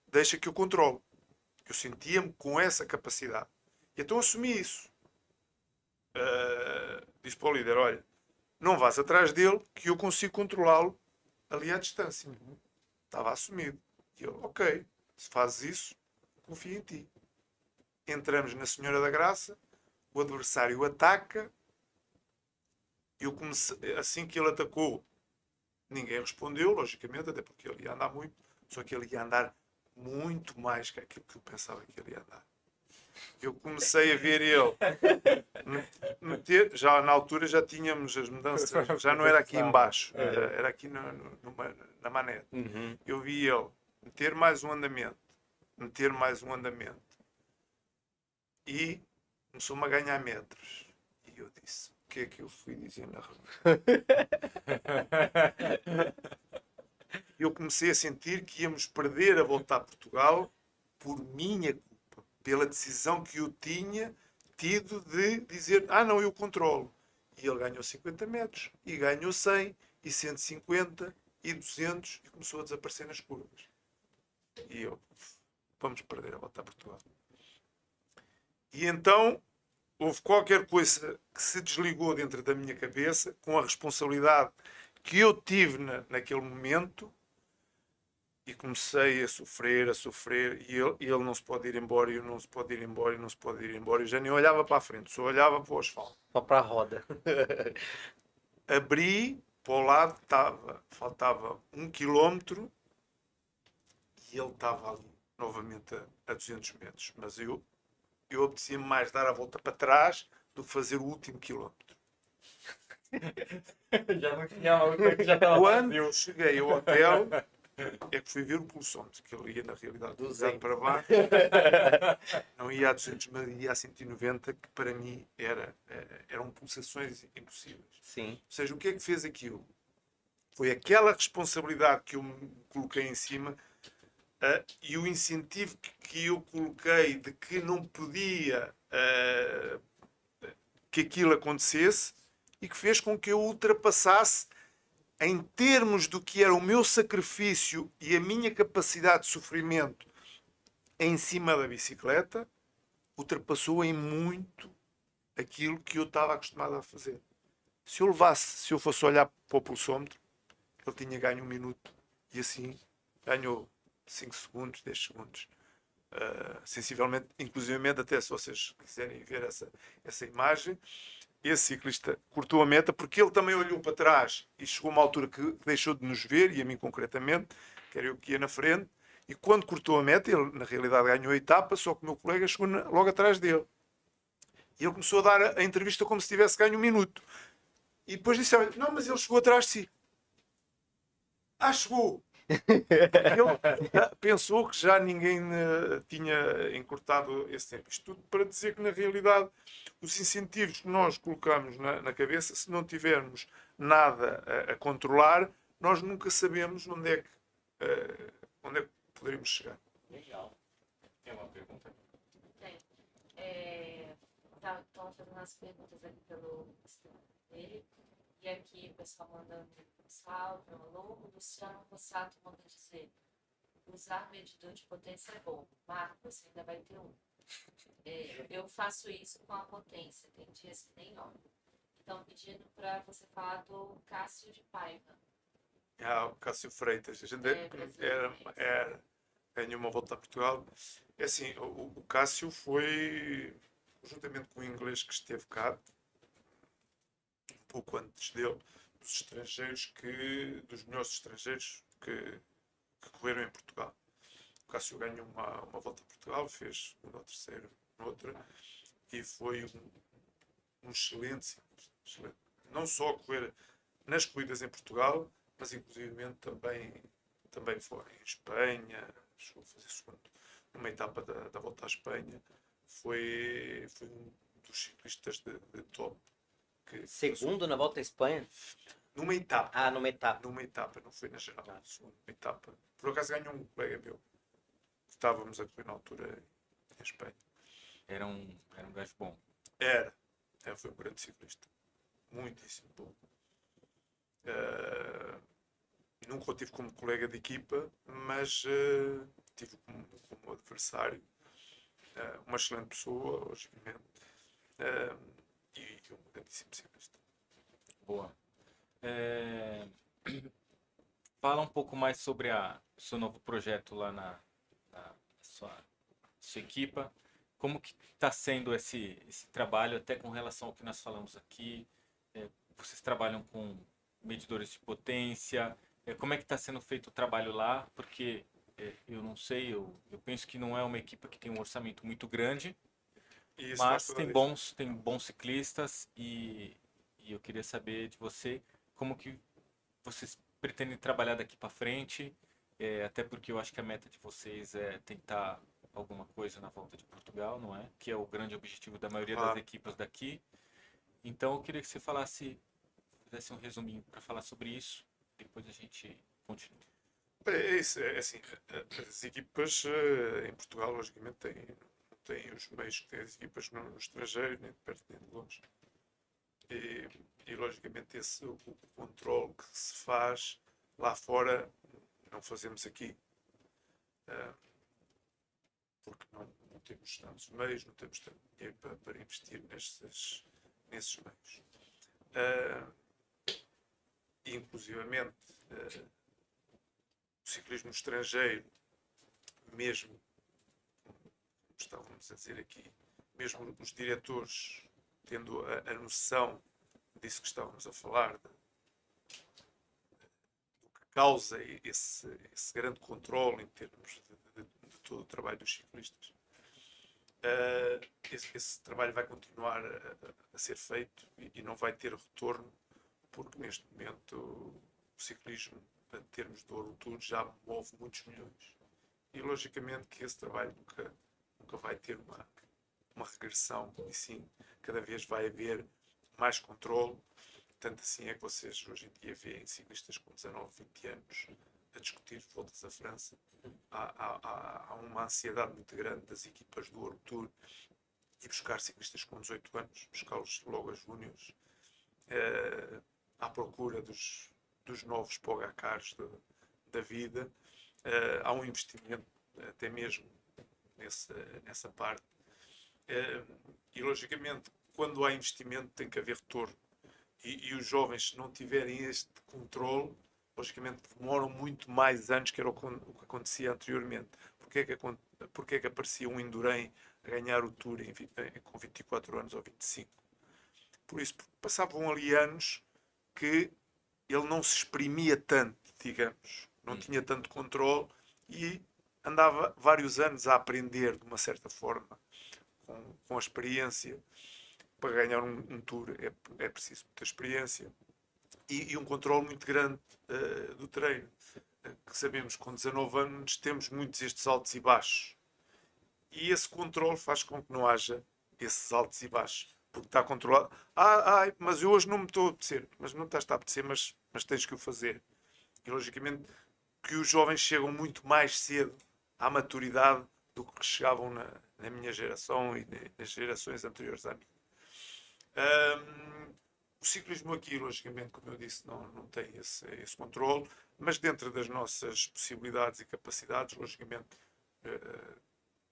deixa que eu controle. Eu sentia-me com essa capacidade. E então assumi isso. Disse para o líder, olha, não vás atrás dele, que eu consigo controlá-lo ali à distância. Estava assumido. E ele, ok, se fazes isso, confio em ti. Entramos na Senhora da Graça, o adversário ataca, eu comecei, assim que ele atacou, ninguém respondeu, logicamente, até porque ele ia andar muito, só que ele ia andar muito mais que aquilo que eu pensava que ele ia andar. Eu comecei a ver ele meter, já na altura já tínhamos as mudanças, já não era aqui embaixo, era aqui na manete. Eu vi ele meter mais um andamento, e começou-me a ganhar metros. E eu disse, o que é que eu fui dizer na reunião? Eu comecei a sentir que íamos perder a Volta a Portugal por minha culpa, pela decisão que eu tinha tido de dizer, não, eu controlo. E ele ganhou 50 metros, e ganhou 100, e 150, e 200, e começou a desaparecer nas curvas. E eu, vamos perder a Volta a Portugal. E então houve qualquer coisa que se desligou dentro da minha cabeça, com a responsabilidade que eu tive naquele momento, e comecei a sofrer, e ele não se pode ir embora, e eu não se pode ir embora, e não se pode ir embora. Eu já nem olhava para a frente, só olhava para o asfalto. Só para a roda. Abri para o lado, faltava 1 km, e ele estava ali, novamente a 200 metros. Mas eu apetecia-me mais dar a volta para trás do que fazer o último quilómetro. Já não tinha outra, já estava Quando cheguei ao hotel, é que fui ver o pulsómetro, que ele ia na realidade 200 para baixo, não ia a 200, mas ia a 190, que para mim eram pulsações impossíveis. Sim. Ou seja, o que é que fez aquilo? Foi aquela responsabilidade que eu me coloquei em cima, e o incentivo que eu coloquei de que não podia que aquilo acontecesse, e que fez com que eu ultrapassasse, em termos do que era o meu sacrifício e a minha capacidade de sofrimento em cima da bicicleta, ultrapassou em muito aquilo que eu estava acostumado a fazer. Se eu fosse olhar para o pulsómetro, ele tinha ganho 1 minuto, e assim ganhou 5 segundos, 10 segundos. Sensivelmente, inclusivamente, até se vocês quiserem ver essa imagem, esse ciclista cortou a meta porque ele também olhou para trás e chegou a uma altura que deixou de nos ver, e a mim concretamente, que era eu que ia na frente, e quando cortou a meta, ele na realidade ganhou a etapa, só que o meu colega chegou logo atrás dele. E ele começou a dar a entrevista como se tivesse ganho 1 minuto. E depois disse, não, mas ele chegou atrás de si. Chegou. Ele pensou que já ninguém tinha encurtado esse tempo. Isto tudo para dizer que, na realidade, os incentivos que nós colocamos na cabeça, se não tivermos nada a controlar, nós nunca sabemos onde é que poderemos chegar. Legal. Tem uma pergunta? Tem. Estão fazendo as perguntas aqui pelo Instagram dele. E aqui o pessoal mandando um salve, um alô. O Luciano Rossato manda dizer: usar medidor de potência é bom. Marco, você ainda vai ter um. Eu faço isso com a potência, tem dias que nem olho. Então, pedindo para você falar do Cássio de Paiva. O Cássio Freitas, a gente ganhou uma volta a Portugal. É assim, o Cássio foi, juntamente com o inglês que esteve cá, um pouco antes dele, dos melhores estrangeiros que correram em Portugal. O Cássio ganhou uma volta a Portugal, fez segundo ou terceiro noutra, e foi um excelente ciclista. Excelente. Não só a correr nas corridas em Portugal, mas inclusivamente também fora. Em Espanha, chegou a fazer segundo numa etapa da Volta à Espanha. Foi um dos ciclistas de top. Segundo na volta à Espanha? Numa etapa. Ah, numa etapa. Numa etapa, não foi na geral. Segundo, numa etapa. Por acaso ganhou um colega meu. Estávamos a correr na altura em Espanha. Era um gajo bom. Foi um grande ciclista. Muitíssimo bom. Nunca o tive como colega de equipa, mas tive como adversário. Uma excelente pessoa, logicamente. E um grandíssimo ciclista. Boa. Fala um pouco mais sobre o seu novo projeto lá na sua equipa. Como que está sendo esse trabalho, até com relação ao que nós falamos aqui? Vocês trabalham com medidores de potência? Como é que está sendo feito o trabalho lá? Porque eu não sei, eu penso que não é uma equipa que tem um orçamento muito grande, E mas tem bons ciclistas e eu queria saber de você como que vocês pretendem trabalhar daqui para frente, até porque eu acho que a meta de vocês é tentar alguma coisa na volta de Portugal, não é? Que é o grande objetivo da maioria das equipas daqui. Então eu queria que você fizesse um resuminho para falar sobre isso, depois a gente continua. É isso, é assim, as equipas em Portugal, logicamente, não têm os meios que têm as equipas no estrangeiro, nem de perto nem de longe. E logicamente, o controle que se faz lá fora, não fazemos aqui. Porque não temos tantos meios, não temos tanto dinheiro para investir nesses meios. Inclusivamente, o ciclismo estrangeiro, mesmo, como estávamos a dizer aqui, mesmo os diretores tendo a noção disso que estávamos a falar, do que causa esse grande controle em termos de todo o trabalho dos ciclistas. Esse trabalho vai continuar a ser feito e não vai ter retorno, porque neste momento o ciclismo, em termos de World Tour, já move muitos milhões. E logicamente que esse trabalho nunca vai ter uma regressão, e sim, cada vez vai haver mais controle. Tanto assim é que vocês hoje em dia veem ciclistas com 19, 20 anos a discutir voltas à França. Há uma ansiedade muito grande das equipas do World Tour e buscar ciclistas com 18 anos, buscá-los logo a júniores, à procura dos novos Pogacars da vida. Há um investimento até mesmo nessa parte. E logicamente, quando há investimento tem que haver retorno. E os jovens, se não tiverem este controle, logicamente demoram muito mais anos que era o que acontecia anteriormente. Porque é que aparecia um Indurain a ganhar o Tour com 24 anos ou 25? Por isso, porque passavam ali anos que ele não se exprimia tanto, digamos. Não tinha tanto controle e andava vários anos a aprender de uma certa forma, com a experiência. Para ganhar um Tour é preciso muita experiência e um controle muito grande do treino. que sabemos que com 19 anos temos muitos estes altos e baixos. E esse controle faz com que não haja esses altos e baixos. Porque está controlado. Mas eu hoje não me estou a apetecer. Mas não estás a apetecer, mas tens que o fazer. E logicamente que os jovens chegam muito mais cedo à maturidade do que chegavam na minha geração e nas gerações anteriores à minha. O ciclismo aqui, logicamente, como eu disse, não tem esse controle, mas dentro das nossas possibilidades e capacidades, logicamente,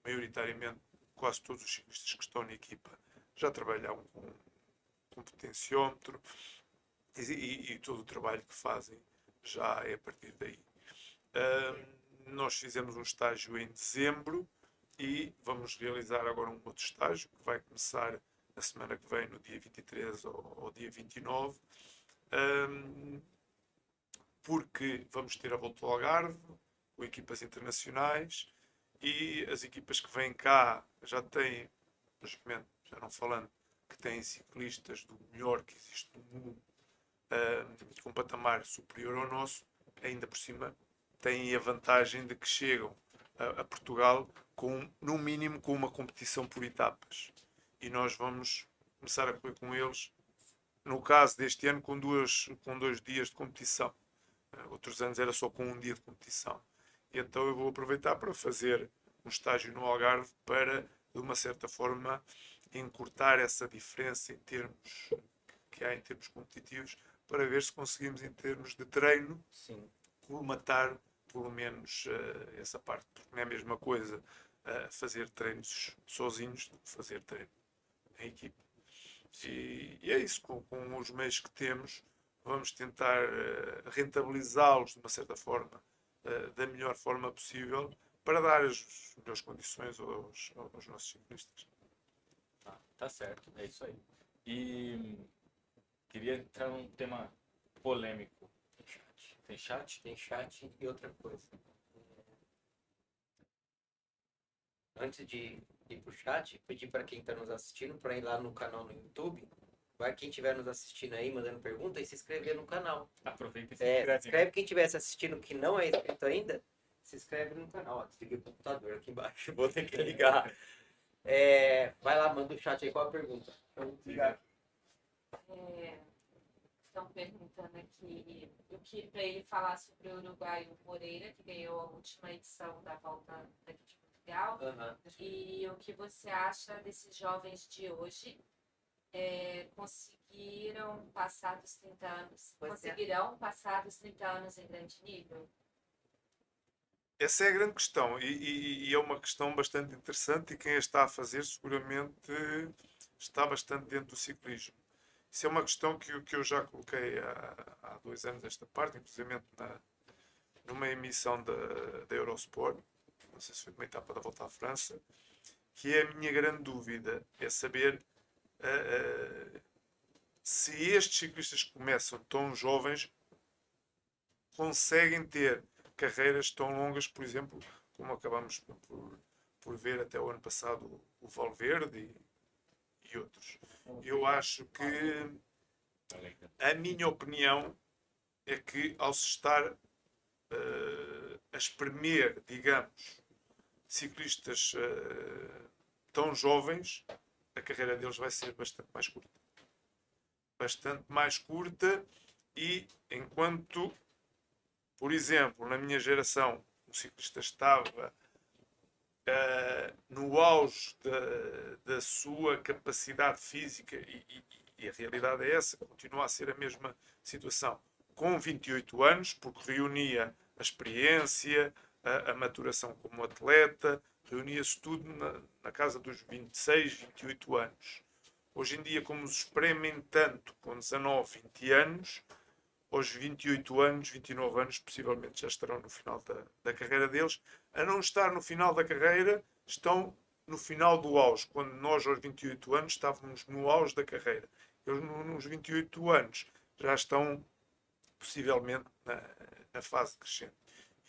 maioritariamente, quase todos os ciclistas que estão na equipa já trabalham com potenciómetro e todo o trabalho que fazem já é a partir daí. Nós fizemos um estágio em dezembro e vamos realizar agora um outro estágio que vai começar na semana que vem, no dia 23 ou dia 29, porque vamos ter a volta ao Algarve, com equipas internacionais, e as equipas que vêm cá já têm, logicamente, já não falando, que têm ciclistas do melhor que existe no mundo, com um patamar superior ao nosso, ainda por cima têm a vantagem de que chegam a Portugal no mínimo com uma competição por etapas. E nós vamos começar a correr com eles, no caso deste ano, com dois dias de competição. Outros anos era só com um dia de competição. E então eu vou aproveitar para fazer um estágio no Algarve para, de uma certa forma, encurtar essa diferença em termos que há em termos competitivos, para ver se conseguimos, em termos de treino, Sim. colmatar pelo menos essa parte. Porque não é a mesma coisa fazer treinos sozinhos do que fazer treino em equipe. E é isso, com os meios que temos, vamos tentar rentabilizá-los de uma certa forma, da melhor forma possível, para dar as melhores condições aos nossos ciclistas. Tá certo, é isso aí. E queria entrar num tema polêmico. Tem chat? Tem chat e outra coisa. Antes de ir pro chat, pedir para quem está nos assistindo para ir lá no canal no YouTube. Vai quem estiver nos assistindo aí, mandando pergunta, e se inscrever no canal. Aproveita e se Se inscreve. inscreve quem estiver assistindo que não é inscrito ainda, se inscreve no canal. Ó, desliguei o computador aqui embaixo, vou ter que ligar. Vai lá, manda o chat aí, qual a pergunta? Estão perguntando aqui para ele falar sobre o Uruguaio Moreira, que ganhou a última edição da volta daqui de Portugal. E o que você acha desses jovens de hoje conseguirão passar dos 30 anos? Conseguirão passar dos 30 anos em grande nível? Essa é a grande questão e é uma questão bastante interessante, e quem a está a fazer seguramente está bastante dentro do ciclismo. Isso é uma questão que eu já coloquei há 2 anos esta parte, inclusive numa emissão da Eurosport, não sei se foi uma etapa da Volta à França, que é a minha grande dúvida, é saber se estes ciclistas que começam tão jovens conseguem ter carreiras tão longas, por exemplo, como acabamos por ver até o ano passado o Valverde e outros. Eu acho que a minha opinião é que, ao se estar a espremer, digamos, ciclistas tão jovens, a carreira deles vai ser bastante mais curta. Bastante mais curta, e enquanto, por exemplo, na minha geração, um ciclista estava no auge da sua capacidade física, e a realidade é essa, continua a ser a mesma situação, com 28 anos, porque reunia a experiência, a maturação como atleta, reunia-se tudo na casa dos 26, 28 anos. Hoje em dia, como os espremem tanto com 19, 20 anos, aos 28 anos, 29 anos, possivelmente já estarão no final da carreira deles. A não estar no final da carreira, estão no final do auge. Quando nós, aos 28 anos, estávamos no auge da carreira. Eles, nos 28 anos, já estão, possivelmente, na fase crescente.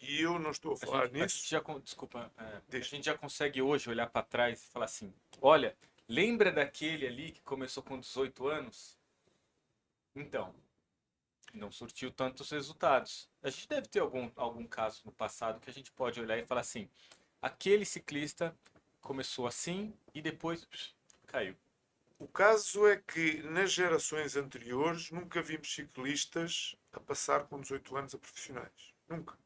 E eu não estou a falar nisso. A gente já consegue hoje olhar para trás e falar assim, olha, lembra daquele ali que começou com 18 anos? Então, não surtiu tantos resultados. A gente deve ter algum caso no passado que a gente pode olhar e falar assim, aquele ciclista começou assim e depois caiu. O caso é que nas gerações anteriores nunca vimos ciclistas a passar com 18 anos a profissionais. Nunca.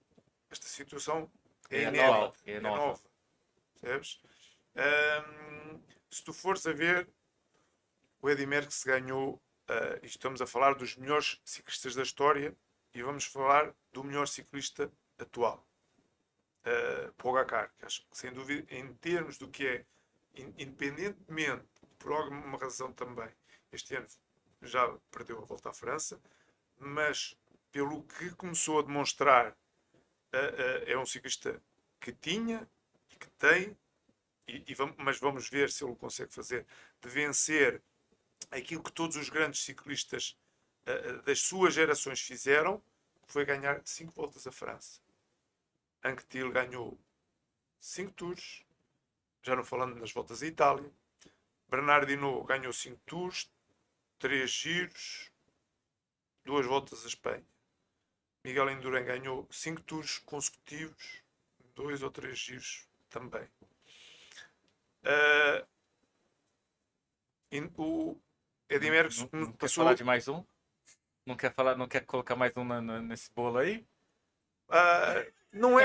Esta situação é É inédita. nova. É nova. nova. Percebes? Se tu fores a ver, o Eddy Merckx ganhou, e estamos a falar dos melhores ciclistas da história, e vamos falar do melhor ciclista atual. Pogacar, que acho que sem dúvida, em termos do que é, independentemente, por alguma razão também, este ano já perdeu a Volta à França, mas pelo que começou a demonstrar, é um ciclista que tinha e que tem, mas vamos ver se ele consegue fazer, de vencer aquilo que todos os grandes ciclistas das suas gerações fizeram, que foi ganhar 5 voltas à França. Anquetil ganhou 5 tours, já não falando nas voltas à Itália. Bernard Hinault ganhou 5 tours, 3 giros, 2 voltas à Espanha. Miguel Indurain ganhou 5 tours consecutivos, 2 ou 3 giros também. O Eddy Merckx Não quer passou. falar de mais um? Não quer colocar mais um nesse bolo aí? Não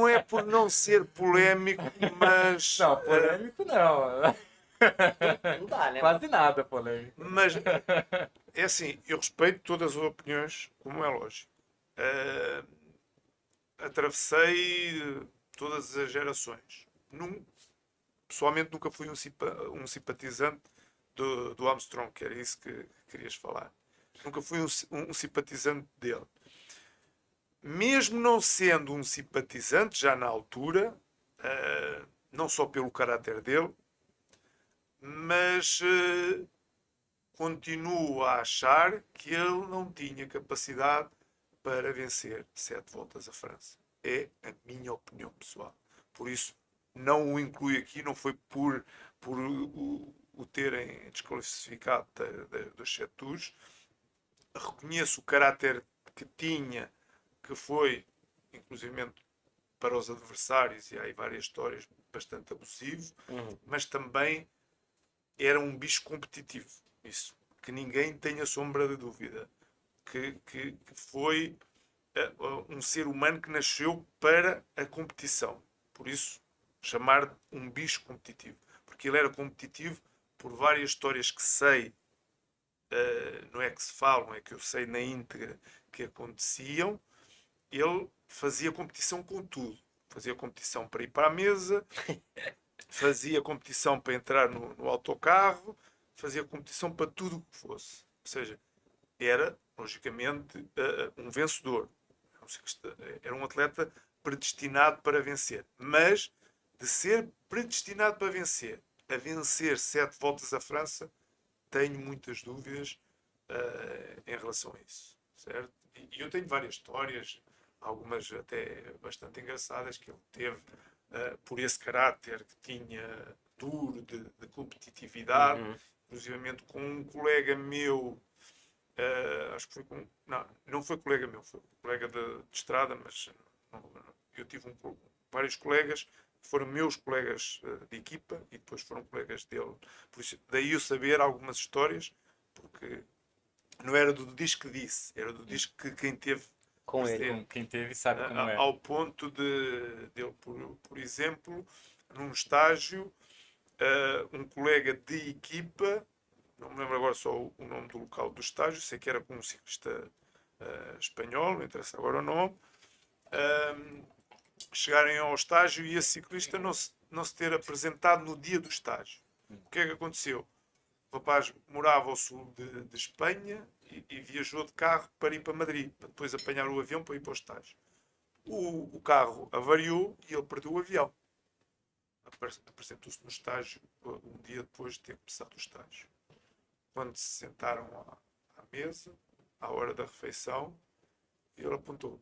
é por não ser polémico, mas. Não, polêmico não. Não dá, né? Quase nada polêmico. Mas é assim, eu respeito todas as opiniões, como é lógico. Atravessei todas as gerações. Pessoalmente nunca fui um simpatizante do Armstrong, que era isso que querias falar. Nunca fui um simpatizante dele. Mesmo não sendo um simpatizante, já na altura, não só pelo caráter dele, mas continuo a achar que ele não tinha capacidade para vencer 7 voltas à França. É a minha opinião pessoal. Por isso, não o incluo aqui, não foi por o terem desclassificado dos 7 tours. Reconheço o caráter que tinha, que foi, inclusive para os adversários, e há aí várias histórias, bastante abusivo, mas também era um bicho competitivo. Isso, que ninguém tenha sombra de dúvida. Que foi um ser humano que nasceu para a competição. Por isso, chamar um bicho competitivo. Porque ele era competitivo por várias histórias que sei, não é que se falam, é que eu sei na íntegra que aconteciam. Ele fazia competição com tudo. Fazia competição para ir para a mesa, fazia competição para entrar no autocarro, fazia competição para tudo o que fosse. Ou seja, era, logicamente, um vencedor. Era um atleta predestinado para vencer. Mas, de ser predestinado para vencer, a vencer 7 voltas à França, tenho muitas dúvidas em relação a isso. Certo? E eu tenho várias histórias, algumas até bastante engraçadas, que ele teve por esse caráter que tinha duro de competitividade, inclusivamente com um colega meu, acho que foi com. Não foi colega meu, foi colega de estrada, mas eu tive vários colegas que foram meus colegas de equipa e depois foram colegas dele. Por isso, daí eu saber algumas histórias, porque não era do disco que disse, era do disco que quem teve Com ele. Com quem teve sabe como é. ao ponto de ele, por exemplo, num estágio, um colega de equipa, não me lembro agora só o nome do local do estágio, sei que era com um ciclista espanhol, não interessa agora o nome, chegarem ao estágio e esse ciclista não se ter apresentado no dia do estágio. O que é que aconteceu? O rapaz morava ao sul de Espanha e viajou de carro para ir para Madrid, para depois apanhar o avião para ir para o estágio. O carro avariou e ele perdeu o avião. Apresentou-se no estágio um dia depois de ter começado o estágio. Quando se sentaram à mesa, à hora da refeição, ele apontou.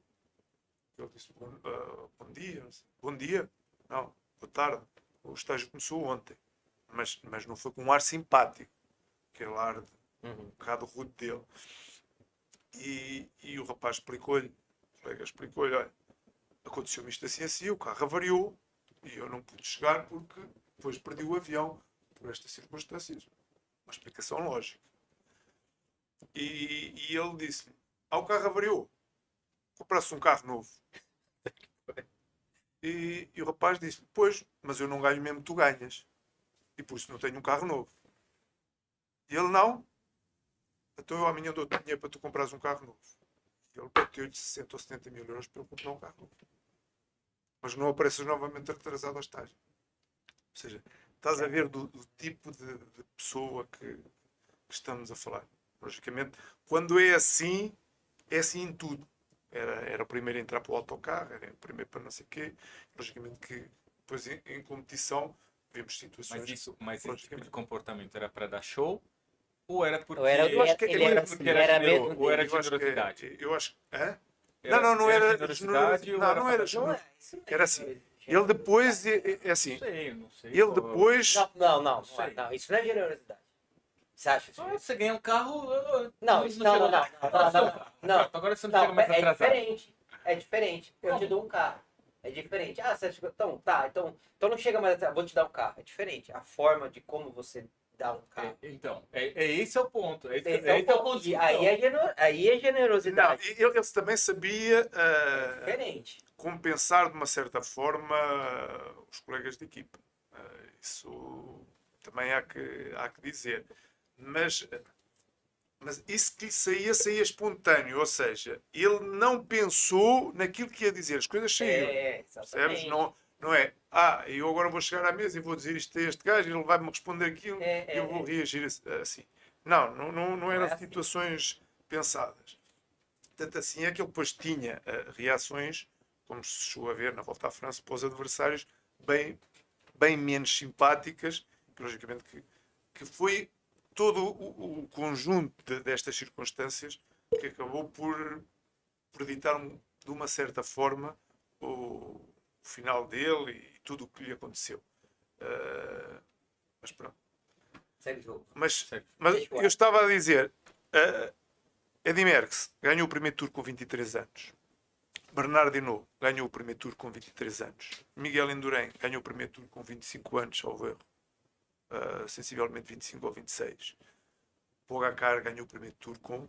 Ele disse, bom dia. Bom dia? Não, boa tarde. O estágio começou ontem. Mas não foi com um ar simpático. Aquele ar um bocado rude dele. E o rapaz explicou-lhe, o colega explicou-lhe, olha, aconteceu-me isto assim assim, o carro avariou e eu não pude chegar porque depois perdi o avião por estas circunstâncias. Uma explicação lógica. E ele disse-me, o carro avariou, comprasse um carro novo. E o rapaz disse, pois, mas eu não ganho mesmo, tu ganhas. E por isso não tenho um carro novo. E ele, não, então eu amanhã dou-te dinheiro para tu comprares um carro novo. E ele bateu-lhe 60 ou 70 mil euros para eu comprar um carro novo. Mas não apareças novamente atrasado ao estágio. Ou seja, estás a ver do tipo de pessoa que estamos a falar. Logicamente, quando é assim em tudo. Era o primeiro a entrar para o autocarro, era o primeiro para não sei o quê. Logicamente que depois em competição vemos situações. Mas esse tipo de comportamento era para dar show? Ou era porque, Ou era, Eu acho que ele era, porque ele era generoso, mesmo ou era dele. Eu acho que generosidade? eu acho. Hã? Era- Não era generosidade ou não, era não pra era dar show? Não generoso. é, isso não Era assim. Ele depois é assim. Não sei. Ele depois. Não, sei. não, isso não é generosidade. Você acha isso? Você ganha um carro. Não, isso não. Agora você não chega Não, mais é atrasado. diferente. É diferente. Eu te dou um carro. É diferente. Ah, você chegou. Então, tá. Então não chega mais atrás. Vou te dar um carro. É diferente. A forma de como você dá um carro. Então, esse é o ponto. Esse é o ponto. de E aí é Não, generosidade. ele também sabia É diferente. compensar de uma certa forma os colegas de equipa. Isso também há que dizer. Mas isso que lhe saía espontâneo. Ou seja, ele não pensou naquilo que ia dizer. As coisas saíram. Percebes? Exatamente. Não é, eu agora vou chegar à mesa e vou dizer isto a este gajo e ele vai-me responder aquilo e eu vou reagir assim. Não eram é assim. situações pensadas. Tanto assim é que ele depois tinha reações, como se chegou a ver na volta à França, para os adversários, bem menos simpáticas, que, logicamente que foi todo o conjunto destas circunstâncias que acabou por ditar de uma certa forma o final dele e tudo o que lhe aconteceu. Mas pronto. Segue o jogo. Mas Deixa eu eu estava a dizer, Eddy Merckx ganhou o primeiro tour com 23 anos. Bernard Hinault ganhou o primeiro tour com 23 anos. Miguel Indurain ganhou o primeiro tour com 25 anos, salvo erro. Sensivelmente 25 ou 26. Pogacar ganhou o primeiro tour com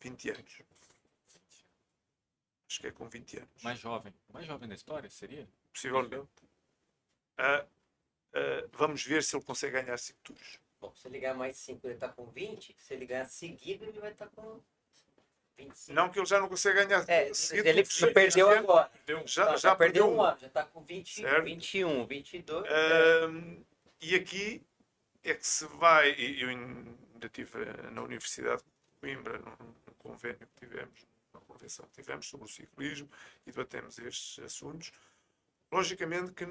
20 anos. Acho que é com 20 anos. Mais jovem da história, seria? Possivelmente. Vamos ver se ele consegue ganhar 5 tours. Bom, se ele ganhar mais 5, ele tá com 20. Se ele ganhar seguido, ele vai estar com 25. Não que ele já não consegue ganhar seguido, Ele porque perdeu agora. já perdeu perdeu um ano. Já tá com 20, Certo. 21, 22. E aqui é que se vai. Eu ainda estive na Universidade de Coimbra, num convênio que tivemos, uma convenção que tivemos sobre o ciclismo e debatemos estes assuntos. Logicamente que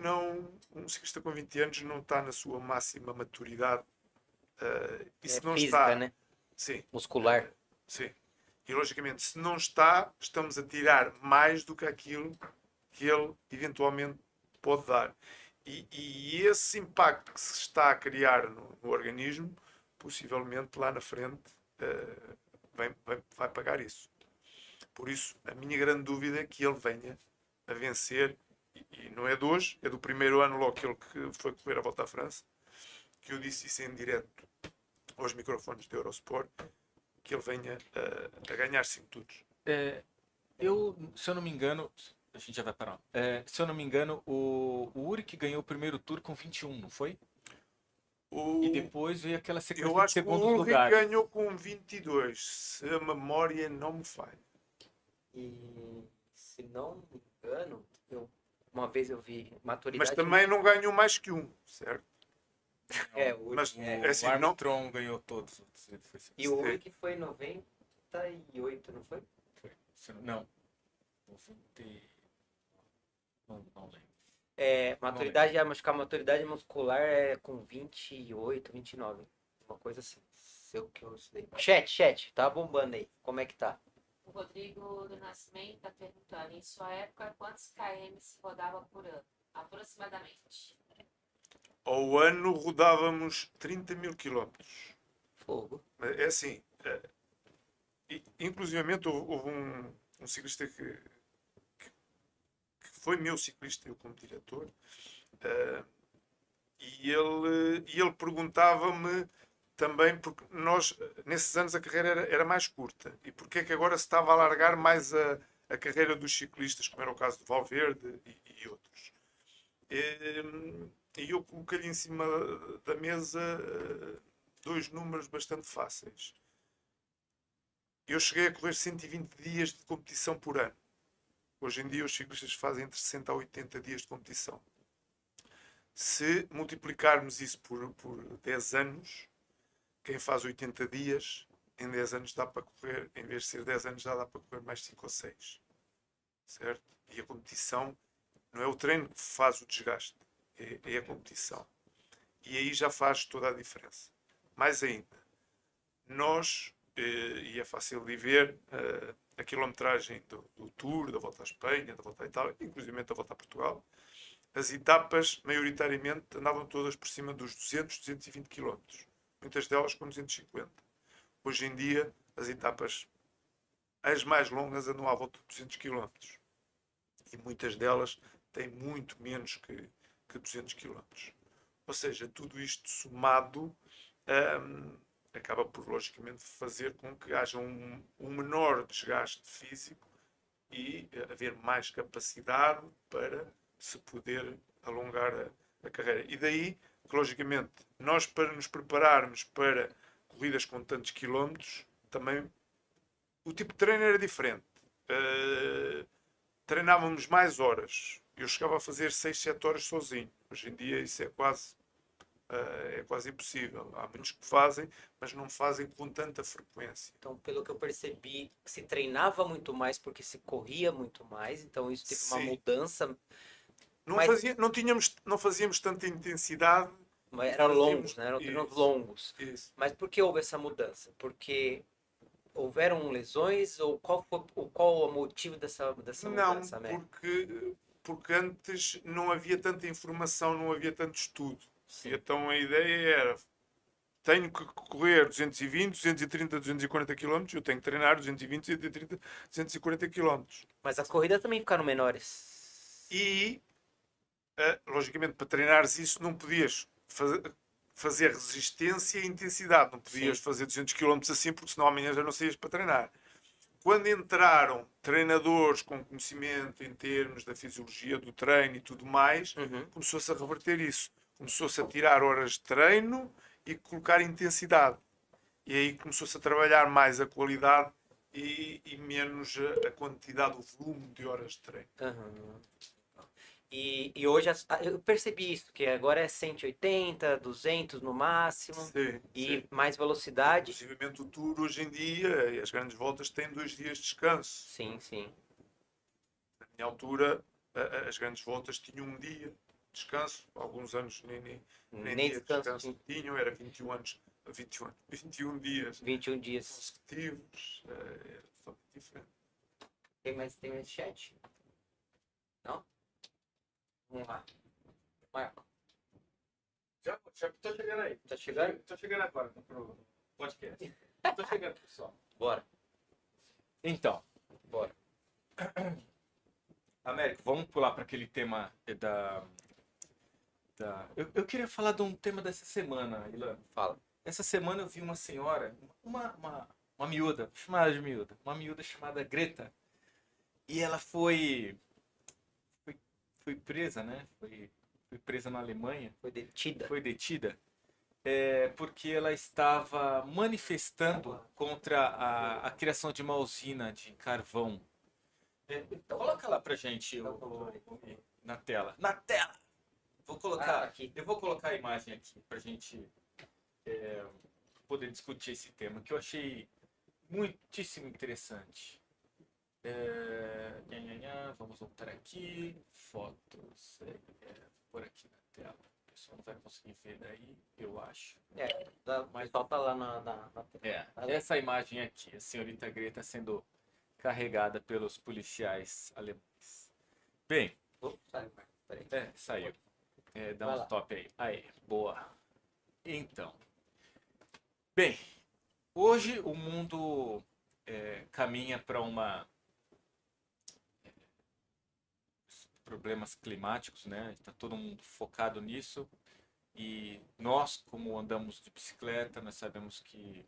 um ciclista com 20 anos não está na sua máxima maturidade. E se não física, está, né? sim, Muscular. sim. E logicamente, se não está, estamos a tirar mais do que aquilo que ele eventualmente pode dar. E esse impacto que se está a criar no organismo, possivelmente lá na frente, vai pagar isso. Por isso, a minha grande dúvida é que ele venha a vencer, e não é de hoje, é do primeiro ano logo que ele foi correr a Volta à França, que eu disse isso em direto aos microfones de Eurosport, que ele venha a ganhar 5 tours. Se eu não me engano, a gente já vai parar. Se eu não me engano, o Urik ganhou o primeiro tour com 21, não foi? E depois veio aquela sequência Eu de acho que o segundos Ulrich lugares. ganhou com 22, se a memória não me falha. E se não me engano, uma vez eu vi maturidade. Mas também não ganhou mais que um, certo? O Mas é, é assim, O não, Armstrong ganhou todos. Ele foi E o Ulrich foi em 98, não foi? Não. 90. Não lembro. Maturidade, acho que a maturidade muscular é com 28, 29. Uma coisa assim. Seu que eu sei. Chat, tá bombando aí. Como é que tá? O Rodrigo do Nascimento está perguntando, em sua época, quantos km se rodava por ano? Aproximadamente. ao ano rodávamos 30 mil quilómetros. Fogo. É assim, inclusivamente houve um ciclista que foi meu ciclista, eu como diretor, eh, e ele perguntava-me também, porque nós, nesses anos, a carreira era mais curta, e porque é que agora se estava a alargar mais a carreira dos ciclistas, como era o caso de Valverde e outros. E eu coloquei-lhe em cima da mesa dois números bastante fáceis. Eu cheguei a correr 120 dias de competição por ano. Hoje em dia os ciclistas fazem entre 60 a 80 dias de competição. Se multiplicarmos isso por 10 anos, quem faz 80 dias, em 10 anos dá para correr, em vez de ser 10 anos, já dá para correr mais 5 ou 6. Certo? E a competição não é o treino que faz o desgaste, é a competição. E aí já faz toda a diferença. Mais ainda, nós, e é fácil de ver, a quilometragem do Tour, da Volta à Espanha, da Volta à Itália, inclusive da Volta a Portugal, as etapas, maioritariamente, andavam todas por cima dos 200, 220 km. Muitas delas com 250. Hoje em dia, as etapas, as mais longas, andam à volta de 200 km. E muitas delas têm muito menos que 200 km. Ou seja, tudo isto somado acaba por, logicamente, fazer com que haja um menor desgaste físico e haver mais capacidade para se poder alongar a carreira. E daí que, logicamente, nós, para nos prepararmos para corridas com tantos quilómetros, também o tipo de treino era diferente. Treinávamos mais horas. Eu chegava a fazer 6, 7 horas sozinho. Hoje em dia isso é quase impossível. Há muitos que fazem, mas não fazem com tanta frequência. Então, pelo que eu percebi, se treinava muito mais porque se corria muito mais, então isso teve uma Sim. mudança, Não, mas não fazíamos tanta intensidade. era longo, Fazíamos né? Eram treinos isso, longos. isso. Mas por que houve essa mudança? Porque houveram lesões ou qual o motivo dessa Não, mudança, Américo? porque antes não havia tanta informação, não havia tanto estudo. Sim. E então a ideia era: tenho que correr 220, 230, 240 km, eu tenho que treinar 220, 230, 240 km. Mas as corridas também ficaram menores. E, logicamente, para treinares isso, não podias fazer resistência e intensidade. Não podias Sim. fazer 200 km assim, porque senão amanhã já não saías para treinar. Quando entraram treinadores com conhecimento em termos da fisiologia do treino e tudo mais, Uhum. começou-se a reverter isso. Começou-se a tirar horas de treino e colocar intensidade. E aí começou-se a trabalhar mais a qualidade e menos a quantidade, o volume de horas de treino. Uhum. E hoje eu percebi isso, que agora é 180, 200 no máximo, Sim, e sim. mais velocidade. Inclusive o Tour hoje em dia, e as grandes voltas têm 2 dias de descanso. Sim, sim. Na minha altura, as grandes voltas tinham um dia de descanso. Alguns anos nem Nem dia de descanso descanso tinham. Era 21 dias 21 dias. consecutivos. Era totalmente diferente. Tem mais chat? Não? Vamos lá. Marco, Já tô chegando aí. tá chegando? Tô chegando agora pro podcast. Tô chegando, pessoal. Bora. Então, Bora. Américo, vamos pular para aquele tema Eu queria falar de um tema dessa semana, Ilan. Fala. Essa semana eu vi uma senhora, uma miúda, chamada de miúda, uma miúda chamada Greta. E ela foi presa, né? Foi presa na Alemanha, Foi detida. foi detida, porque ela estava manifestando contra a criação de uma usina de carvão. Coloca lá pra gente na tela. Na tela! Aqui. Eu vou colocar a imagem aqui pra gente poder discutir esse tema, que eu achei muitíssimo interessante. Vamos voltar aqui. Fotos. Por aqui na tela. O pessoal não vai conseguir ver daí, eu acho. Mas falta lá na Essa imagem aqui, a senhorita Greta sendo carregada pelos policiais alemães. Bem, Sai, Marco. Peraí. saiu. Dá Vai um lá. stop aí. Aí, boa. Então. Bem, hoje o mundo caminha para problemas climáticos, né? Está todo mundo focado nisso. E nós, como andamos de bicicleta, nós sabemos que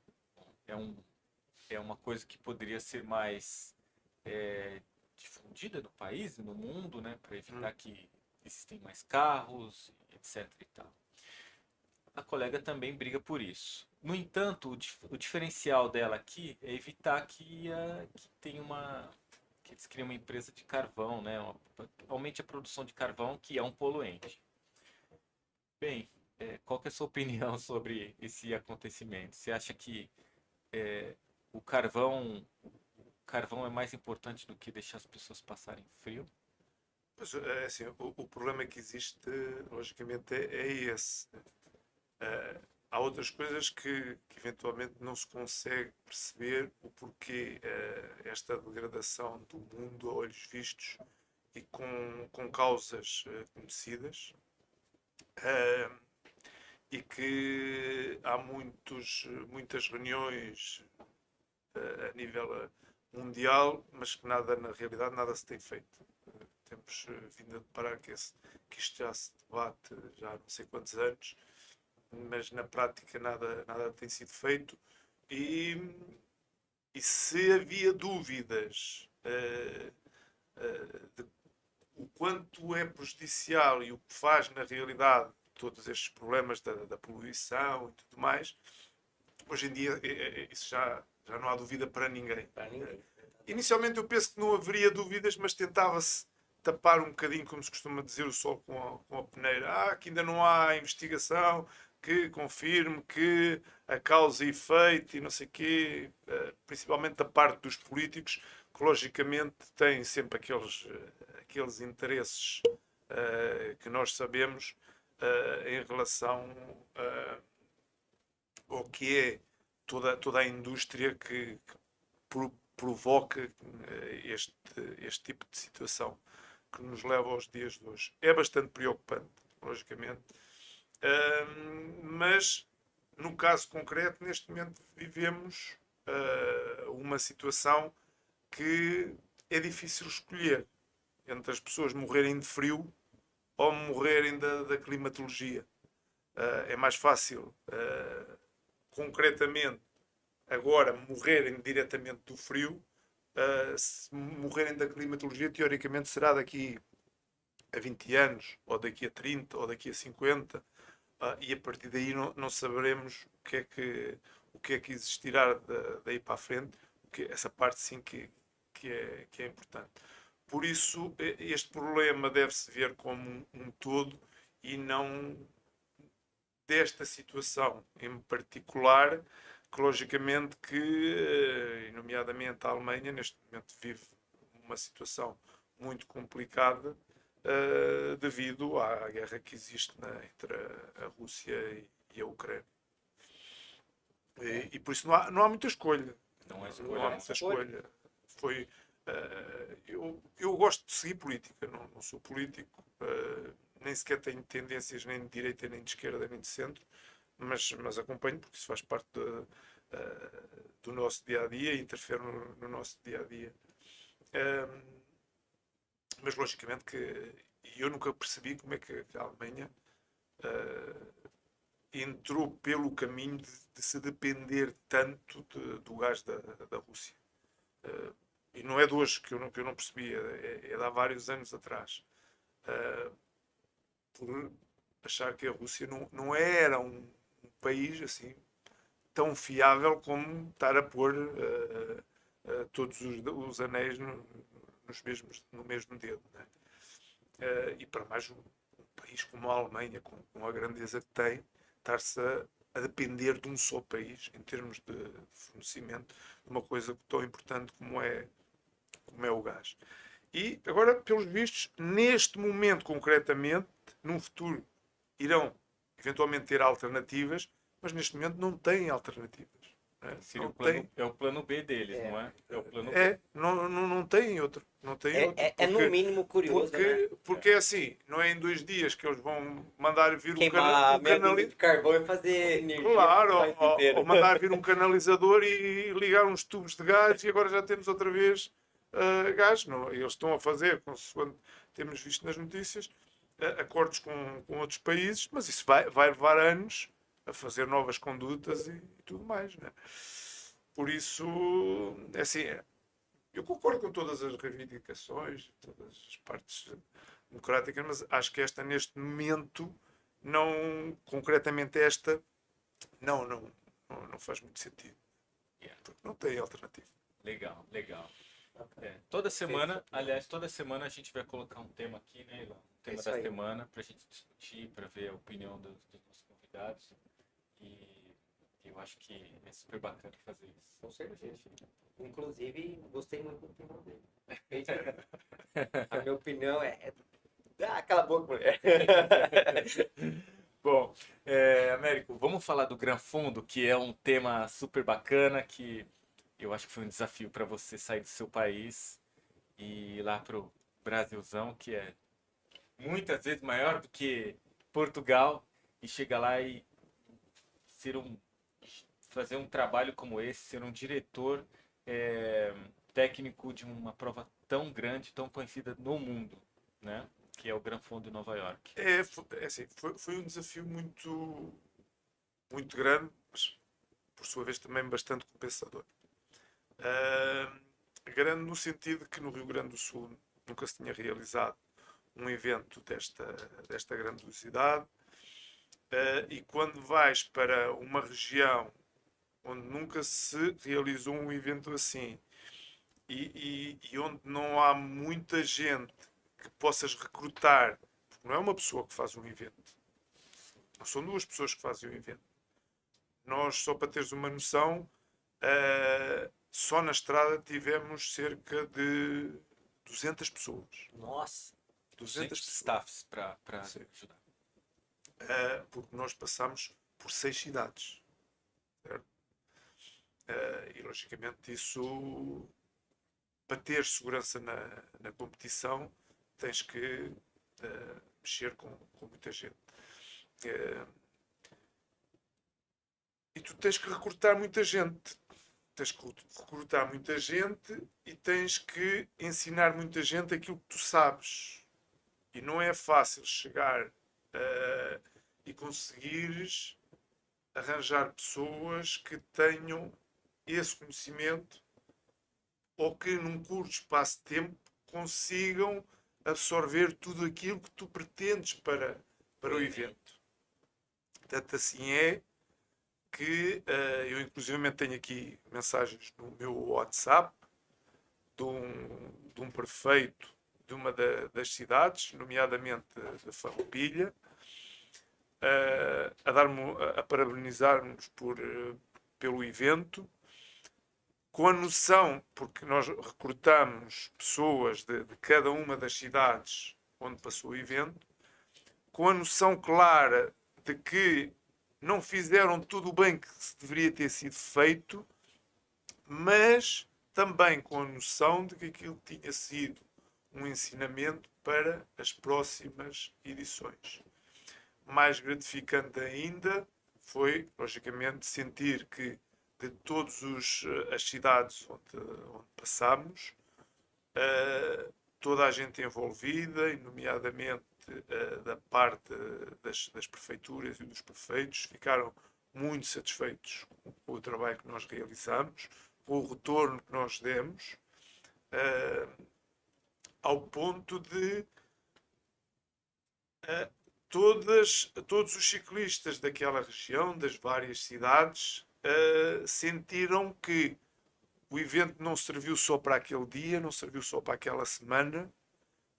é, um, é uma coisa que poderia ser mais difundida no país e no mundo, né? Para evitar que existem mais carros, etc. e tal. A colega também briga por isso. No entanto, o diferencial dela aqui é evitar que tenha que eles criem uma empresa de carvão, né? Aumente a produção de carvão, que é um poluente. Bem, qual que é a sua opinião sobre esse acontecimento? Você acha que o carvão é mais importante do que deixar as pessoas passarem frio? Pois, assim, o problema que existe, logicamente, é esse. Há outras coisas que eventualmente não se consegue perceber o porquê esta degradação do mundo a olhos vistos e com causas conhecidas. E que há muitas reuniões a nível mundial, mas que nada, na realidade, nada se tem feito. Temos vindo a deparar que isto já se debate já há não sei quantos anos, mas na prática nada tem sido feito. E se havia dúvidas de o quanto é prejudicial e o que faz na realidade todos estes problemas da poluição e tudo mais, hoje em dia isso já não há dúvida para ninguém. Inicialmente eu penso que não haveria dúvidas, mas tentava-se tapar um bocadinho, como se costuma dizer, o sol com a peneira. Que ainda não há investigação que confirme que a causa e efeito e não sei o quê, principalmente da parte dos políticos, que logicamente têm sempre aqueles interesses que nós sabemos em relação ao que é toda a indústria que provoca este tipo de situação que nos leva aos dias de hoje. É bastante preocupante, logicamente, mas no caso concreto, neste momento vivemos uma situação que é difícil escolher entre as pessoas morrerem de frio ou morrerem da climatologia. É mais fácil, concretamente, agora morrerem diretamente do frio. Se morrerem da climatologia, teoricamente será daqui a 20 anos, ou daqui a 30, ou daqui a 50, e a partir daí não saberemos o que é que existirá daí para a frente. Essa parte sim que é importante. Por isso, este problema deve-se ver como um todo e não desta situação em particular, que logicamente nomeadamente a Alemanha, neste momento vive uma situação muito complicada devido à guerra que existe entre a Rússia e a Ucrânia. E por isso não há muita escolha. Não há Não há muita escolha. Eu gosto de seguir política, não sou político, nem sequer tenho tendências nem de direita, nem de esquerda, nem de centro, mas acompanho porque isso faz parte do nosso dia-a-dia e interfere no nosso dia-a-dia. Mas logicamente que eu nunca percebi como é que a Alemanha entrou pelo caminho de se depender tanto do gás da Rússia. E não é de hoje que eu não percebi, é de há vários anos atrás. Por achar que a Rússia não era um país assim tão fiável como estar a pôr todos os anéis no mesmo dedo. Né? E para mais um país como a Alemanha, com a grandeza que tem, estar-se a depender de um só país em termos de fornecimento de uma coisa tão importante como é o gás. E agora, pelos vistos, neste momento concretamente, num futuro, irão eventualmente ter alternativas, mas neste momento não têm alternativas. Seria o plano B deles, não é? É o plano B. Não tem tem outro. Não tem outro. É no mínimo curioso, né? Porque é assim, não é em 2 dias que eles vão mandar vir Queimar um meia dúzia canalizador. de carvão e fazer energia Claro, pro país inteiro. ou mandar vir um canalizador e ligar uns tubos de gás e agora já temos outra vez gás. Não, eles estão a fazer, consoante temos visto nas notícias, acordos com outros países, mas isso vai levar anos a fazer novas condutas e tudo mais. Né? Por isso, é assim, eu concordo com todas as reivindicações, todas as partes democráticas, mas acho que esta, neste momento, não, concretamente esta, não faz muito sentido. Porque não tem alternativa. Legal, legal. Toda semana, aliás, toda semana a gente vai colocar um tema aqui, né, Ilan? Um tema Isso da aí. semana para a gente discutir, para ver a opinião dos nossos convidados. E eu acho que é super bacana fazer isso. Com certeza. Inclusive, gostei muito da opinião dele. A minha opinião é. Ah, cala a boca, mulher. Bom, Américo, vamos falar do Gran Fundo, que é um tema super bacana, que eu acho que foi um desafio para você sair do seu país e ir lá pro Brasilzão, que é muitas vezes maior do que Portugal, e chegar lá e ser fazer um trabalho como esse, ser um diretor técnico de uma prova tão grande, tão conhecida no mundo, né? Que é o Gran Fundo de Nova York. Assim, foi um desafio muito, muito grande, mas por sua vez também bastante compensador. Grande no sentido que no Rio Grande do Sul nunca se tinha realizado um evento desta grandiosidade, e quando vais para uma região onde nunca se realizou um evento assim e onde não há muita gente que possas recrutar, porque não é uma pessoa que faz um evento, não são duas pessoas que fazem o evento. Nós, só para teres uma noção, só na estrada tivemos cerca de 200 pessoas. Nossa, 200 Gente, pessoas. staffs para Sim. ajudar. Porque nós passamos por 6 cidades. Certo? E logicamente isso, para ter segurança na competição, tens que mexer com muita gente. E tu tens que recrutar muita gente. Tens que recrutar muita gente e tens que ensinar muita gente aquilo que tu sabes. E não é fácil chegar e conseguires arranjar pessoas que tenham esse conhecimento ou que num curto espaço de tempo consigam absorver tudo aquilo que tu pretendes para o evento. Tanto assim é que eu inclusivamente tenho aqui mensagens no meu WhatsApp de um prefeito de uma das cidades, nomeadamente da Farroupilha, a parabenizar-nos pelo evento, com a noção, porque nós recrutamos pessoas de cada uma das cidades onde passou o evento, com a noção clara de que não fizeram tudo o bem que deveria ter sido feito, mas também com a noção de que aquilo tinha sido um ensinamento para as próximas edições. Mais gratificante ainda foi, logicamente, sentir que de todas as cidades onde passámos, toda a gente envolvida, e nomeadamente da parte das prefeituras e dos prefeitos, ficaram muito satisfeitos com o trabalho que nós realizamos, com o retorno que nós demos, ao ponto de todos os ciclistas daquela região, das várias cidades, sentiram que o evento não serviu só para aquele dia, não serviu só para aquela semana,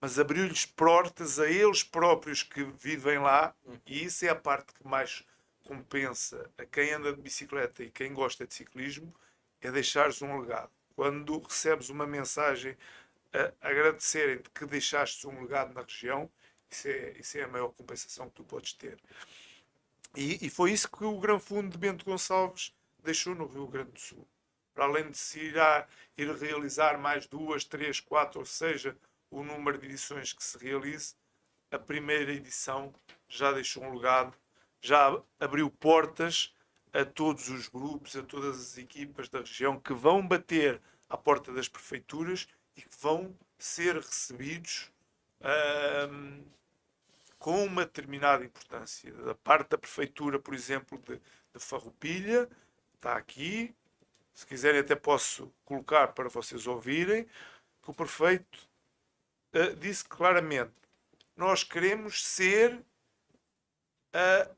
mas abriu-lhes portas a eles próprios que vivem lá, e isso é a parte que mais compensa a quem anda de bicicleta e quem gosta de ciclismo, é deixares um legado. Quando recebes uma mensagem a agradecerem-te que deixaste um legado na região, isso é a maior compensação que tu podes ter. E foi isso que o Gran Fundo de Bento Gonçalves deixou no Rio Grande do Sul. para além de se ir realizar mais 2, 3, 4, ou seja, o número de edições que se realize, a primeira edição já deixou um legado, já abriu portas a todos os grupos, a todas as equipas da região que vão bater à porta das prefeituras e que vão ser recebidos com uma determinada importância. Da parte da prefeitura, por exemplo, de Farroupilha, está aqui. Se quiserem até posso colocar para vocês ouvirem, que o prefeito disse claramente: nós queremos ser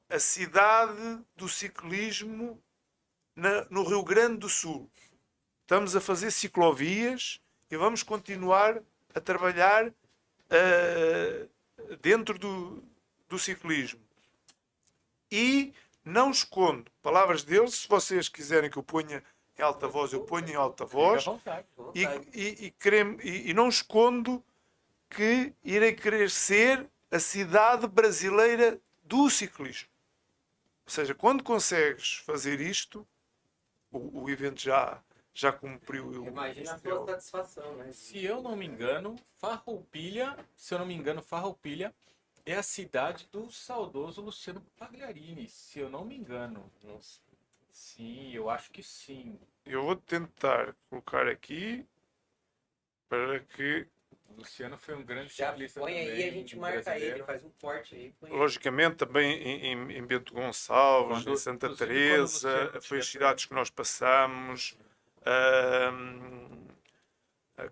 a cidade do ciclismo no Rio Grande do Sul. Estamos a fazer ciclovias e vamos continuar a trabalhar dentro do ciclismo. E não escondo, palavras dele, se vocês quiserem que eu ponha em alta voz, eu ponho em alta voz. Fica à vontade. E não escondo que irei querer ser a cidade brasileira do ciclismo. Ou seja, quando consegues fazer isto, o evento já cumpriu. Imagina a sua satisfação, né? Se eu não me engano, Farroupilha é a cidade do saudoso Luciano Pagliarini, se eu não me engano. Nossa. Sim, eu acho que sim. Eu vou tentar colocar aqui para que, O Luciano foi um grande Já ciclista põe também, aí, a gente marca brasileiro. ele, faz um corte aí. Põe aí. logicamente, também em Bento Gonçalves, Quando- em Santa inclusive, Teresa, quando o Luciano foi as tiver- cidades que nós passamos.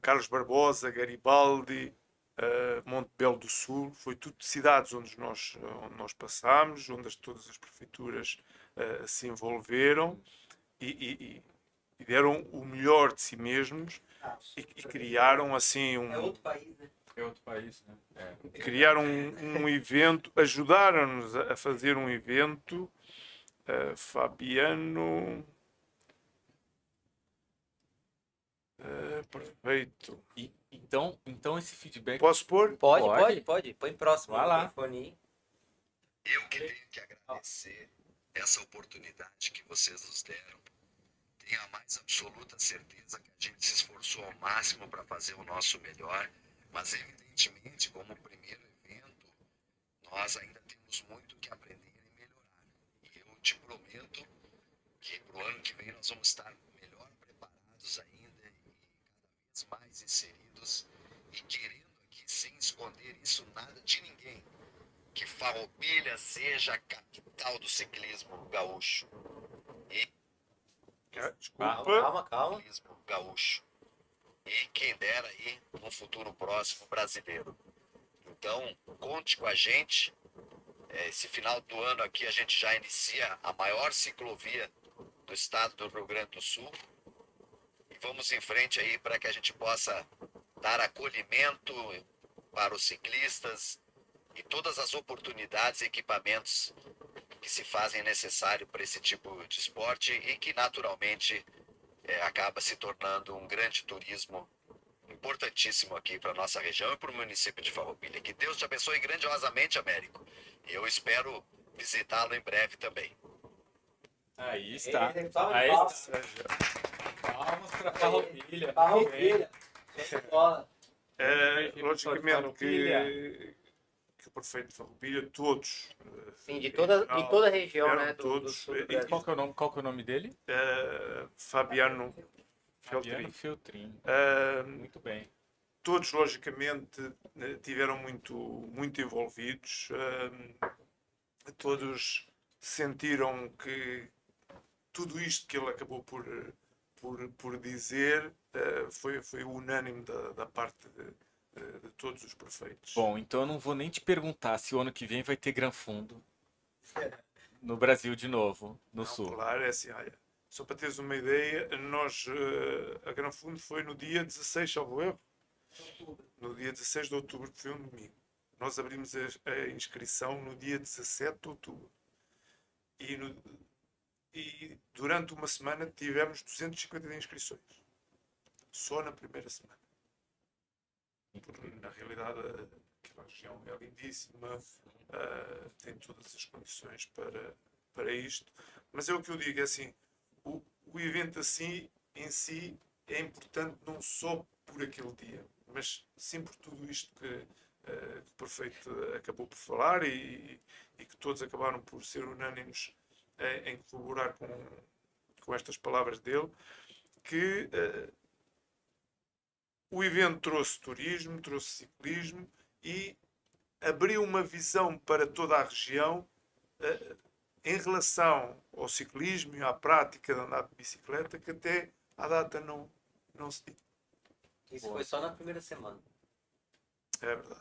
Carlos Barbosa, Garibaldi, Monte Belo do Sul, foi tudo cidades onde nós passámos, onde todas as prefeituras se envolveram e deram o melhor de si mesmos e criaram assim É outro país, né? É outro país, né? É. criaram um evento, ajudaram-nos a fazer um evento. Fabiano, perfeito. Então esse feedback. Posso pôr? Pode. Põe próximo Vai no lá. microfone aí. Eu que tenho que agradecer essa oportunidade que vocês nos deram. Tenho a mais absoluta certeza que a gente se esforçou ao máximo para fazer o nosso melhor, mas evidentemente, como primeiro evento, nós ainda temos muito que aprender e melhorar. E eu te prometo que para o ano que vem nós vamos estar melhor preparados ainda e cada vez mais inseridos e querendo aqui, sem esconder isso nada de ninguém, que Farroupilha seja a capital do ciclismo gaúcho. Desculpa. Calma. Ciclismo gaúcho. E quem dera aí no futuro próximo brasileiro. Então, conte com a gente. Esse final do ano aqui a gente já inicia a maior ciclovia do estado do Rio Grande do Sul. E vamos em frente aí para que a gente possa dar acolhimento para os ciclistas e todas as oportunidades e equipamentos que se fazem necessário para esse tipo de esporte e que naturalmente acaba se tornando um grande turismo importantíssimo aqui para a nossa região e para o município de Farroupilha. Que Deus te abençoe grandiosamente, Américo. E eu espero visitá-lo em breve também. Aí está. Palmas Aí palmas. está. Palmas para Farroupilha. Farroupilha. Show de bola. Logicamente que o prefeito de Farroupilha, todos. Sim, de toda a região, eram né? Do todos, sul do e- Brasil. Qual que é o nome dele? Fabiano Fabiano Feltrin. Feltrin. Muito bem. Todos, logicamente, tiveram muito envolvidos. Todos sentiram que tudo isto que ele acabou por dizer foi unânime da parte de todos os prefeitos. Bom, então eu não vou nem te perguntar se o ano que vem vai ter Gran Fundo no Brasil de novo, no Não, Sul. claro, é assim, olha, só para teres uma ideia, nós, a Gran Fundo foi no dia 16, salvo erro, no dia 16 de outubro, que foi um domingo. Nós abrimos a inscrição no dia 17 de outubro. E durante uma semana tivemos 250 inscrições. Só na primeira semana. Porque, na realidade, aquela região é lindíssima, tem todas as condições para isto. Mas é o que eu digo, é assim, o evento assim em si é importante não só por aquele dia, mas sim por tudo isto que o prefeito acabou por falar e que todos acabaram por ser unânimes em corroborar com estas palavras dele, que o evento trouxe turismo, trouxe ciclismo e abriu uma visão para toda a região em relação ao ciclismo e à prática de andar de bicicleta, que até à data não se tinha. Isso foi só na primeira semana. É verdade.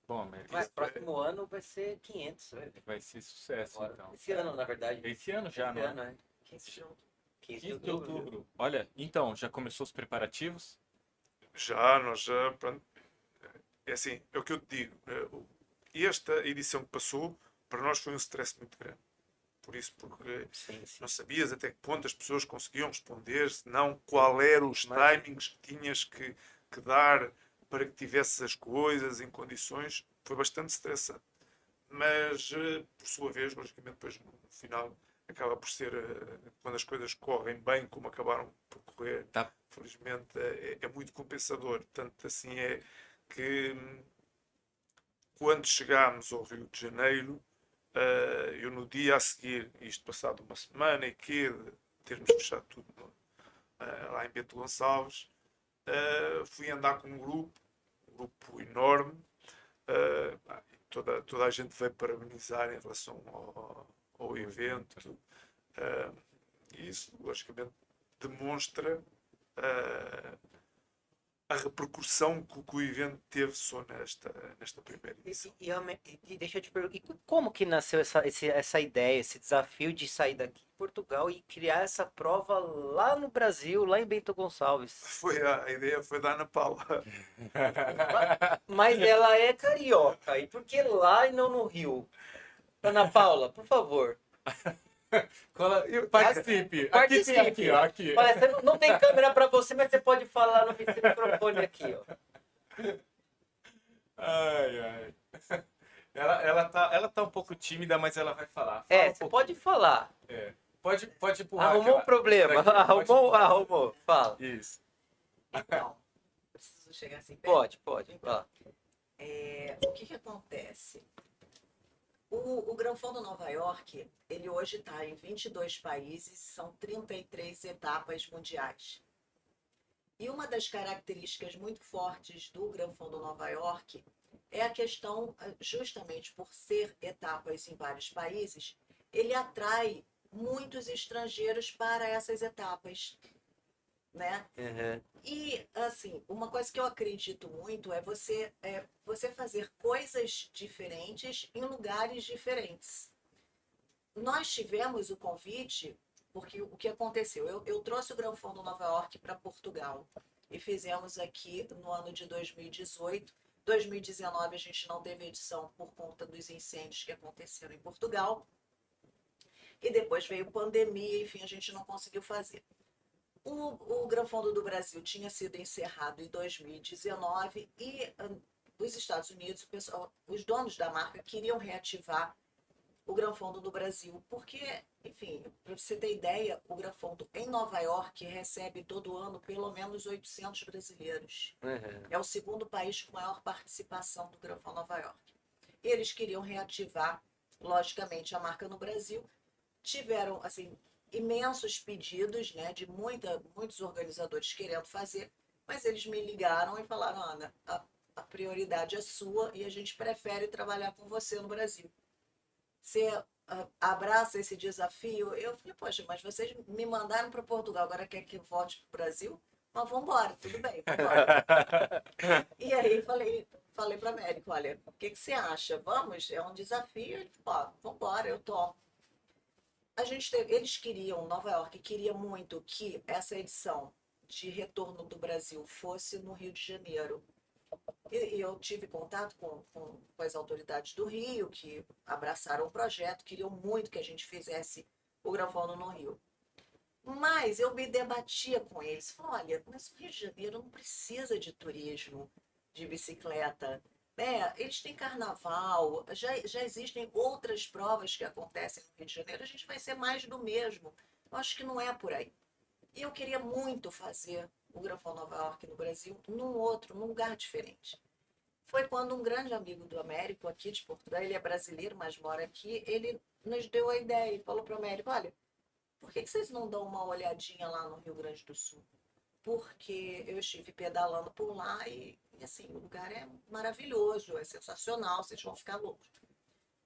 Bom, Américo, Mas próximo ano vai ser 500. vai ser sucesso, Agora. então. Esse ano, na verdade. Esse ano já, Esse né? ano, é. 15 de outubro. 15 15 de outubro. Olha, então, já começou os preparativos? Nós já, pronto, é assim, é o que eu te digo. Esta edição que passou, para nós foi um stress muito grande. Por isso, porque Sim, sim. não sabias até que ponto as pessoas conseguiam responder, se não qual eram os Imagina. timings que tinhas que dar para que tivesses as coisas em condições. Foi bastante estressante. Mas, por sua vez, logicamente, depois no final acaba por ser, quando as coisas correm bem, como acabaram por correr, Tá. felizmente é muito compensador. Tanto assim é que quando chegámos ao Rio de Janeiro, eu no dia a seguir, isto passado uma semana e que de termos fechado tudo lá em Bento Gonçalves, fui andar com um grupo enorme, e toda a gente veio parabenizar em relação ao evento. E isso, logicamente, demonstra a repercussão que o evento teve só nesta primeira edição. E deixa eu te perguntar, e como que nasceu essa ideia, esse desafio de sair daqui de Portugal e criar essa prova lá no Brasil, lá em Bento Gonçalves? A ideia foi da Ana Paula. Mas ela é carioca, e por que lá e não no Rio? Ana Paula, por favor. Participe. Participe. Aqui, ó, aqui. Olha, você não tem câmera pra você, mas você pode falar no microfone aqui, ó. Ai, ai. Ela tá um pouco tímida, mas ela vai falar. Fala É, um você pouquinho. pode falar. É. Pode empurrar Arrumou um aquela- problema. daqui, pode empurrar. Arrumou. Fala. Isso. Então, preciso chegar assim perto? Pode. Fala. O que acontece? O Gran Fondo Nova York, ele hoje está em 22 países, são 33 etapas mundiais. E uma das características muito fortes do Gran Fondo Nova York é a questão, justamente por ser etapas em vários países, ele atrai muitos estrangeiros para essas etapas, né? Uhum. E, assim, uma coisa que eu acredito muito é você fazer coisas diferentes em lugares diferentes. Nós tivemos o convite, porque o que aconteceu? Eu trouxe o Gran Fondo Nova York para Portugal e fizemos aqui no ano de 2018. 2019 a gente não teve edição por conta dos incêndios que aconteceram em Portugal. E depois veio pandemia, enfim, a gente não conseguiu fazer. O Gran Fondo do Brasil tinha sido encerrado em 2019 e os Estados Unidos, os donos da marca queriam reativar o Gran Fondo do Brasil, porque, enfim, para você ter ideia, o Gran Fondo em Nova York recebe todo ano pelo menos 800 brasileiros. Uhum. É o segundo país com maior participação do Gran Fondo Nova York. E eles queriam reativar, logicamente, a marca no Brasil. Tiveram, assim, imensos pedidos, né, de muitos organizadores querendo fazer, mas eles me ligaram e falaram: Ana, a prioridade é sua e a gente prefere trabalhar com você no Brasil. Você abraça esse desafio? Eu falei: poxa, mas vocês me mandaram para Portugal, agora quer que eu volte para o Brasil? Mas vamos embora, tudo bem, vamos embora. E aí falei para o Américo: olha, o que você acha? Vamos? É um desafio? Ele falou: vamos embora, eu topo. Eles queriam, Nova York queria muito que essa edição de retorno do Brasil fosse no Rio de Janeiro. E eu tive contato com as autoridades do Rio, que abraçaram o projeto, queriam muito que a gente fizesse o Gran Fondo no Rio. Mas eu me debatia com eles, falei: olha, mas o Rio de Janeiro não precisa de turismo, de bicicleta, né? Eles têm carnaval, já existem outras provas que acontecem no Rio de Janeiro, a gente vai ser mais do mesmo. Eu acho que não é por aí. E eu queria muito fazer o Granfão Nova York no Brasil, num lugar diferente. Foi quando um grande amigo do Américo, aqui de Portugal, ele é brasileiro, mas mora aqui, ele nos deu a ideia e falou para o Américo, olha, por que vocês não dão uma olhadinha lá no Rio Grande do Sul? Porque eu estive pedalando por lá e assim, o lugar é maravilhoso, é sensacional, vocês vão ficar loucos.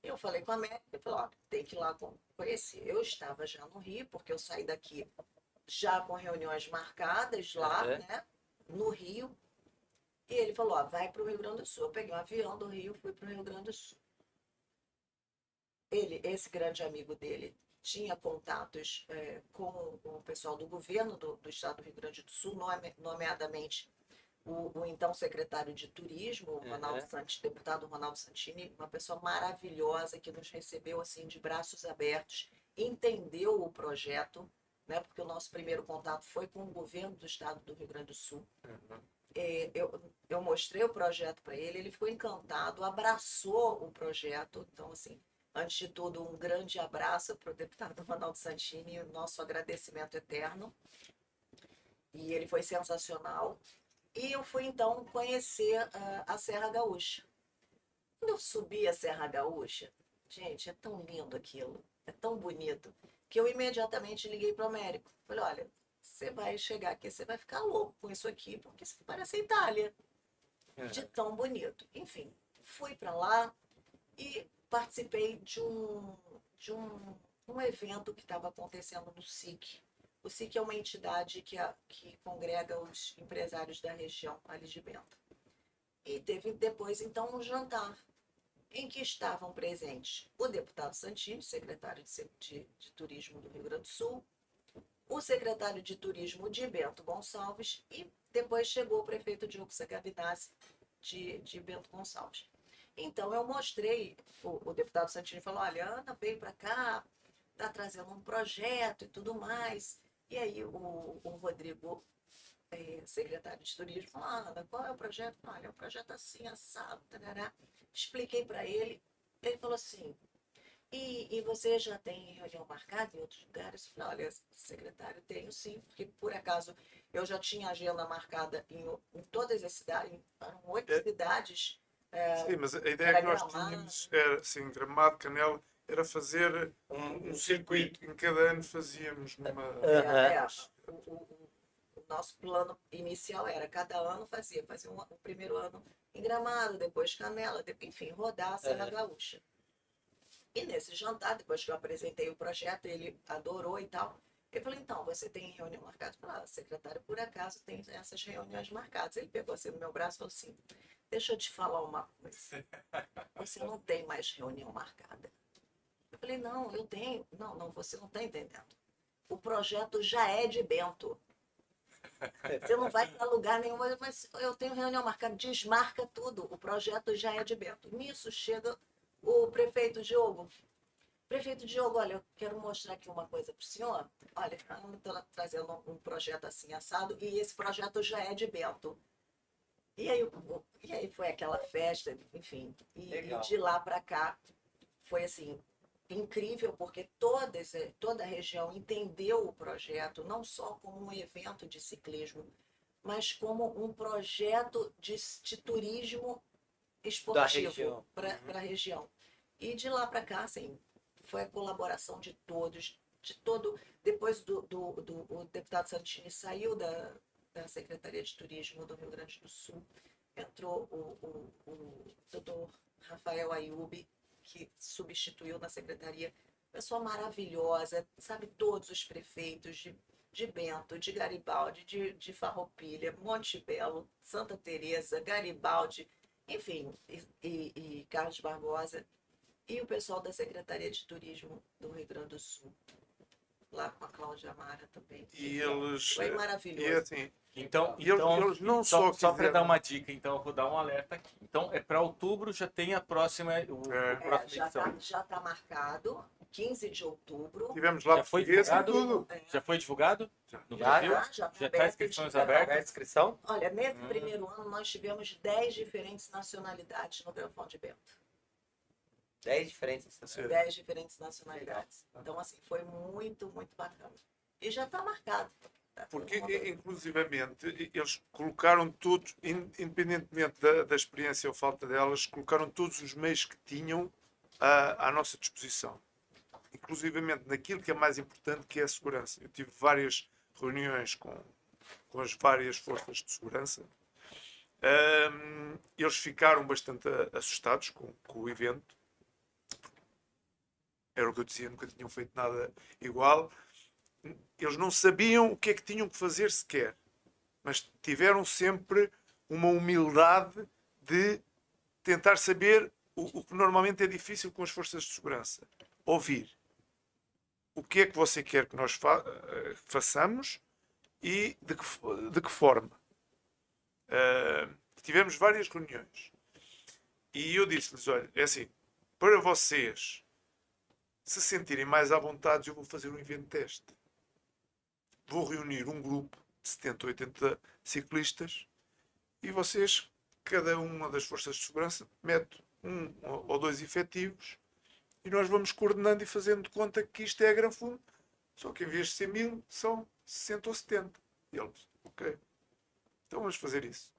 Eu falei com a América, ele falou, ó, tem que ir lá conhecer. Eu estava já no Rio, porque eu saí daqui já com reuniões marcadas lá, né, no Rio. E ele falou, ó, vai para o Rio Grande do Sul. Eu peguei um avião do Rio, fui para o Rio Grande do Sul. Esse grande amigo dele, tinha contatos com o pessoal do governo do estado do Rio Grande do Sul, nomeadamente o então secretário de Turismo, o Ronaldo deputado Ronaldo Santini, uma pessoa maravilhosa que nos recebeu assim de braços abertos, entendeu o projeto, né, porque o nosso primeiro contato foi com o governo do estado do Rio Grande do Sul. Eu mostrei o projeto para ele, ele ficou encantado, abraçou o projeto. Então, assim, antes de tudo, um grande abraço para o deputado Ronaldo Santini, o nosso agradecimento eterno. E ele foi sensacional. E eu fui, então, conhecer a Serra Gaúcha. Quando eu subi a Serra Gaúcha, gente, é tão lindo aquilo, é tão bonito, que eu imediatamente liguei para o Américo. Falei, olha, você vai chegar aqui, você vai ficar louco com isso aqui, porque isso parece a Itália, de tão bonito. Enfim, fui para lá e participei de um evento que estava acontecendo no SIC. O SIC é uma entidade que congrega os empresários da região ali de Bento. E teve depois, então, um jantar em que estavam presentes o deputado Santini, secretário de Turismo do Rio Grande do Sul, o secretário de Turismo de Bento Gonçalves e depois chegou o prefeito Diogo Sagabinassi de Bento Gonçalves. Então eu mostrei, o deputado Santini falou, olha, a Ana veio para cá, está trazendo um projeto e tudo mais. E aí o Rodrigo, secretário de Turismo, falou, Ana, qual é o projeto? Olha, é um projeto assim, assado, tarará. Expliquei para ele, ele falou assim, e você já tem reunião marcada em outros lugares? Eu falei, olha, secretário, tenho sim, porque por acaso eu já tinha agenda marcada em todas as cidades, eram 8 cidades. Sim, mas a ideia que nós tínhamos era, assim, Gramado, Canela, era fazer um circuito. Em cada ano fazíamos numa... O nosso plano inicial era, cada ano fazia o primeiro ano em Gramado, depois Canela, enfim, rodar a Serra Gaúcha. E nesse jantar, depois que eu apresentei o projeto, ele adorou e tal. Eu falei, então, você tem reunião marcada? Eu falei, secretário, por acaso tem essas reuniões marcadas. Ele pegou assim no meu braço e falou assim, deixa eu te falar uma coisa. Você não tem mais reunião marcada. Eu falei, não, eu tenho. Não, você não está entendendo. O projeto já é de Bento. Você não vai para lugar nenhum, mas eu tenho reunião marcada. Desmarca tudo. O projeto já é de Bento. Nisso chega o prefeito Diogo. Prefeito Diogo, olha, eu quero mostrar aqui uma coisa para o senhor. Olha, eu estou trazendo um projeto assim assado e esse projeto já é de Bento. E aí foi aquela festa, enfim. E de lá para cá foi assim incrível, porque toda a região entendeu o projeto não só como um evento de ciclismo, mas como um projeto de turismo esportivo para a região. E de lá para cá, assim, foi a colaboração de todos, depois o deputado Santini saiu da Secretaria de Turismo do Rio Grande do Sul, entrou o doutor Rafael Ayubi, que substituiu na secretaria, pessoa maravilhosa, sabe, todos os prefeitos de Bento, de Garibaldi, de Farroupilha, Monte Belo, Santa Teresa, Garibaldi, enfim, e Carlos Barbosa, e o pessoal da Secretaria de Turismo do Rio Grande do Sul, lá com a Cláudia Amara também. E eles... Foi maravilhoso. E assim, Então, eles não só para quiseram... dar uma dica, então eu vou dar um alerta aqui. Então, para outubro já tem a próxima, próxima edição. Já está marcado, 15 de outubro. Tivemos lá Já foi português e divulgado? tudo. Já foi divulgado? Já. No Já, Brasil? Já Já está inscrições abertas? inscrição? Olha, nesse primeiro ano nós tivemos 10 diferentes nacionalidades no Granfão de Bento. 10 diferentes. 10 diferentes nacionalidades. Então, assim, foi muito, muito bacana. E já está marcado. Porque, inclusivamente, eles colocaram todos, independentemente da experiência ou falta delas, colocaram todos os meios que tinham à nossa disposição. Inclusivamente naquilo que é mais importante, que é a segurança. Eu tive várias reuniões com as várias forças de segurança. Eles ficaram bastante assustados com o evento. Era o que eu dizia, nunca tinham feito nada igual. Eles não sabiam o que é que tinham que fazer sequer, mas tiveram sempre uma humildade de tentar saber o que normalmente é difícil com as forças de segurança. Ouvir. O que é que você quer que nós façamos e de que forma. Tivemos várias reuniões. E eu disse-lhes, olha, é assim, para vocês se sentirem mais à vontade, eu vou fazer um evento teste. Vou reunir um grupo de 70 ou 80 ciclistas e vocês, cada uma das forças de segurança, mete um ou dois efetivos e nós vamos coordenando e fazendo de conta que isto é a Gran Fundo, só que em vez de ser 1000, são 60 ou 70. E eles, ok, então vamos fazer isso.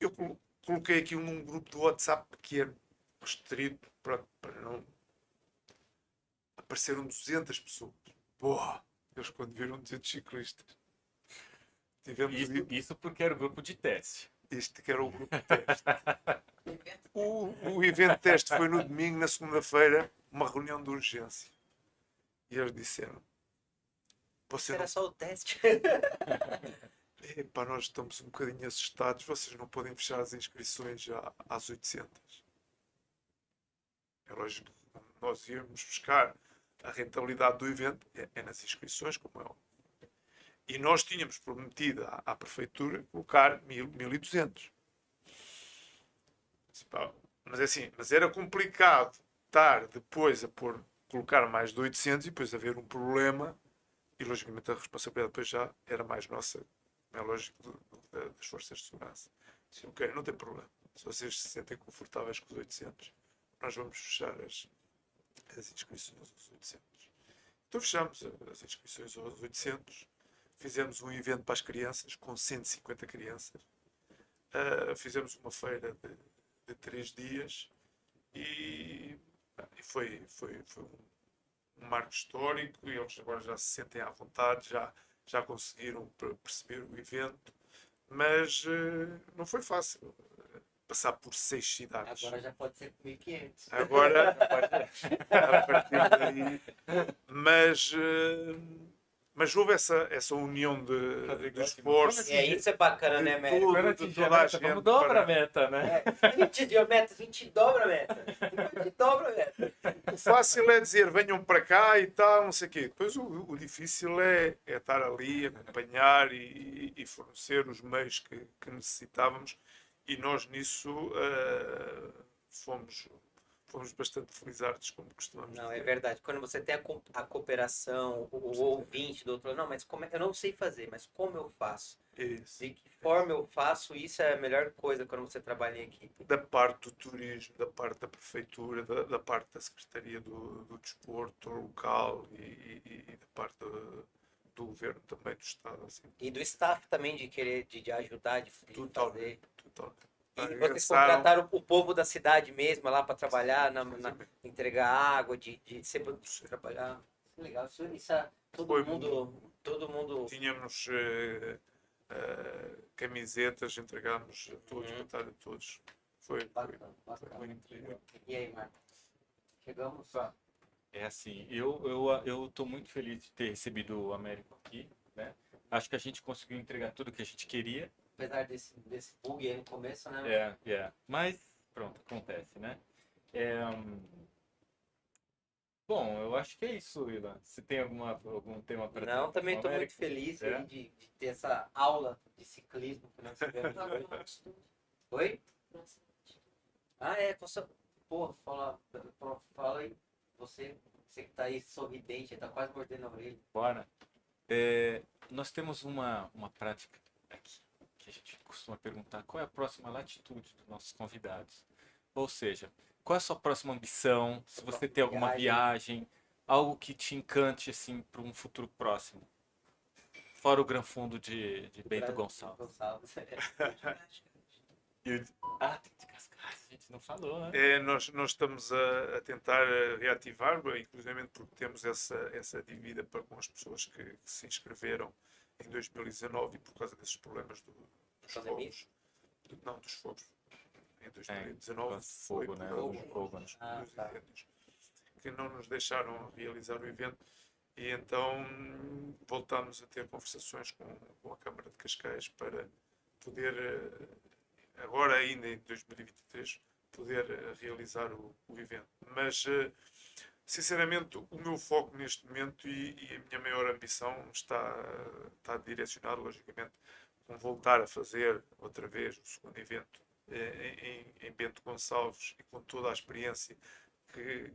Eu coloquei aqui num grupo de WhatsApp pequeno, restrito, para não... Apareceram 200 pessoas. Boa! Eles quando viram 200 ciclistas. Tivemos Isso porque era o grupo de teste. isto que era o grupo de teste. O evento de teste foi no domingo, na segunda-feira, uma reunião de urgência. E eles disseram: você Era não... só o teste. Epá, nós estamos um bocadinho assustados, vocês não podem fechar as inscrições já às 800. É lógico que nós íamos buscar a rentabilidade do evento, é nas inscrições, como é óbvio. E nós tínhamos prometido à Prefeitura colocar 1000, 1200. Mas é assim, mas era complicado estar depois a colocar mais de 800 e depois haver um problema e logicamente a responsabilidade depois já era mais nossa, é lógico, das forças de segurança. Disse, ok, não tem problema. Se vocês se sentem confortáveis com os 800, nós vamos fechar as inscrições aos 800. Então fechamos as inscrições aos 800, fizemos um evento para as crianças, com 150 crianças, fizemos uma feira de 3 dias e foi um marco histórico e eles agora já se sentem à vontade, já conseguiram perceber o evento, mas não foi fácil. Passar por 6 cidades. Agora já pode ser 1500. Agora, a partir daí. Mas houve essa união de esforços. É, isso é bacana, né, Américo? Agora de atingir a toda a meta, gente vamos dobra a para- meta, né? 20 de meta, 20 dobra a meta. 20 dobra a meta. O fácil é dizer venham para cá e tal, não sei o quê. Depois o difícil é estar ali, acompanhar e fornecer os meios que necessitávamos. E nós nisso fomos bastante felizardos, como costumamos Não, é dizer. verdade. Quando você tem a cooperação, o ouvinte do outro lado, não, mas eu não sei fazer, mas como eu faço? Isso. De que forma eu faço? Isso é a melhor coisa quando você trabalha em equipe. Da parte do turismo, da parte da prefeitura, da parte da Secretaria do Desporto local e da parte do governo também, do Estado. Assim. E do staff também, de querer, de ajudar, de fazer. Totalmente. E vocês Regressaram- contrataram o povo da cidade mesmo lá para trabalhar, entregar água, de trabalhar. Legal, isso é, Foi todo mundo. Tínhamos camisetas, entregámos a todos, batalha a todos. Foi Bacana, bacana. muito legal. E aí, Marco? Chegamos? É assim, eu tô muito feliz de ter recebido o Américo aqui, né? Acho que a gente conseguiu entregar tudo que a gente queria. Apesar desse bug aí no começo, né? Mas, pronto, acontece, né? Bom, eu acho que é isso, Ilan. Você tem algum tema para Não, também estou muito feliz É? aí de ter essa aula de ciclismo que nós tivemos hoje. Próxima atitude. Oi? Próxima atitude. Ah, Pô, fala aí. Você que tá aí sorridente, tá quase mordendo a orelha. Bora. Nós temos uma prática aqui, que a gente costuma perguntar qual é a próxima latitude dos nossos convidados. Ou seja, qual é a sua próxima ambição? Se você tem alguma viagem, algo que te encante assim para um futuro próximo. Fora o Gran Fundo de Bento Gonçalves. Ah, tem de Cascais, a gente não falou, né? Nós estamos a tentar reativar, inclusive porque temos essa dívida com as pessoas que se inscreveram em 2019 e por causa desses problemas dos Pandemia? fogos. Não, dos fogos. Em Por 2019 causa do foi fogo, né? por causa Do fogo, né? Ah, dos tá. incêndios que não nos deixaram realizar o evento. E então voltámos a ter conversações com a Câmara de Cascais para poder, agora ainda em 2023, poder realizar o evento. Mas, sinceramente, o meu foco neste momento e a minha maior ambição está direcionado, logicamente, com voltar a fazer outra vez o segundo evento em Bento Gonçalves e com toda a experiência que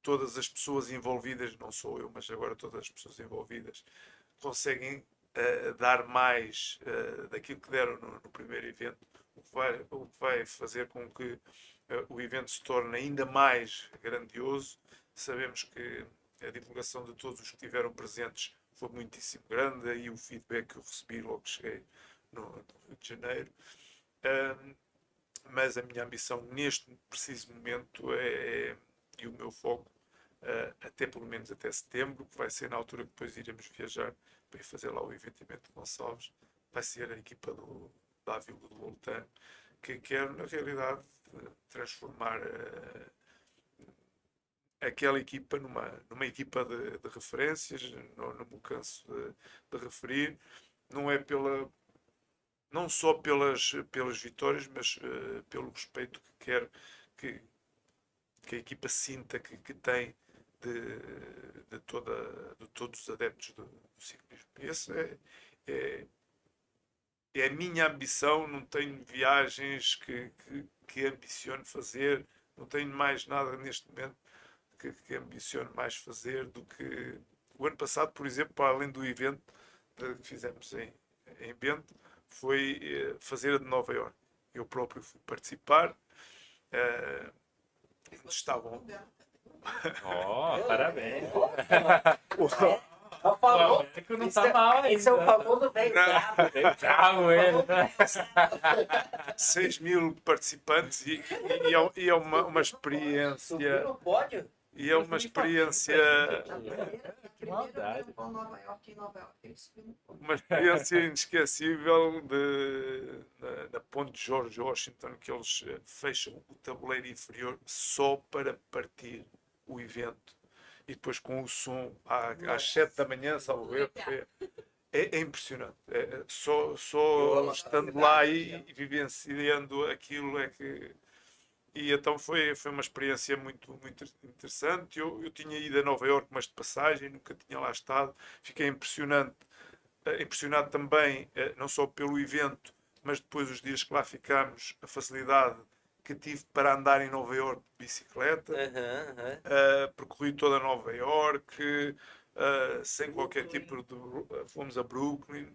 todas as pessoas envolvidas, não sou eu, mas agora todas as pessoas envolvidas, conseguem dar mais daquilo que deram no primeiro evento, o que vai fazer com que o evento se torne ainda mais grandioso. Sabemos que a divulgação de todos os que estiveram presentes foi muitíssimo grande e o feedback que eu recebi logo que cheguei no Rio de Janeiro. Mas a minha ambição neste preciso momento e o meu foco, até pelo menos até setembro, que vai ser na altura que depois iremos viajar para ir fazer lá o evento em Bento Gonçalves, vai ser a equipa da Vila do Voltano, que quer, na realidade, transformar aquela equipa numa equipa de referências. Não me canso de referir, não só pelas vitórias, mas pelo respeito que quero que a equipa sinta que tem de todos os adeptos do ciclismo. Essa é a minha ambição. Não tenho viagens que ambiciono fazer, não tenho mais nada neste momento que ambiciono mais fazer do que o ano passado, por exemplo, para além do evento que fizemos em Bento, foi fazer a de Nova Iorque. Eu próprio fui participar. Estavam. Ó, parabéns. Eu falo, É que não tá mal ainda. esse é o famoso velho bravo. Bem bravo ele, né? 6.000 participantes e é uma experiência. Subiu no pódio? E é uma experiência. Que maldade. Nova York, em Nova York, eles subiram. Uma experiência inesquecível na ponte de George Washington, que eles fecham o tabuleiro inferior só para partir o evento. E depois com o som às 7 da manhã, salvo erro, é impressionante. Só estando lá e vivenciando aquilo é que... E então foi uma experiência muito, muito interessante. Eu tinha ido a Nova Iorque, mas de passagem, nunca tinha lá estado. Fiquei impressionado também, não só pelo evento, mas depois os dias que lá ficámos, a facilidade que tive para andar em Nova Iorque de bicicleta. Percorri toda Nova Iorque, sem qualquer tipo de... Fomos a Brooklyn.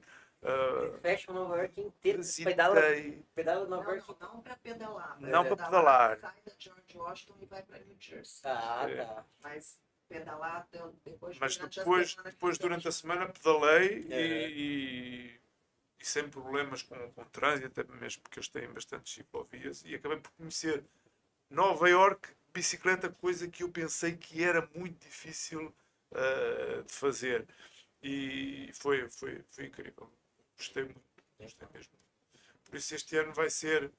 Fecha o Nova York inteiro. Visitei... Pedala Nova York. Não para pedalar. Não para pedalar. Sai da George Washington e vai para New Jersey. Ah, tá. Mas pedalar depois Mas durante depois durante a semana pedalei e sem problemas com trânsito, até mesmo porque eles têm bastantes ciclovias, e acabei por conhecer Nova Iorque, bicicleta, coisa que eu pensei que era muito difícil de fazer, e foi incrível. Gostei muito, gostei mesmo. Por isso este ano vai ser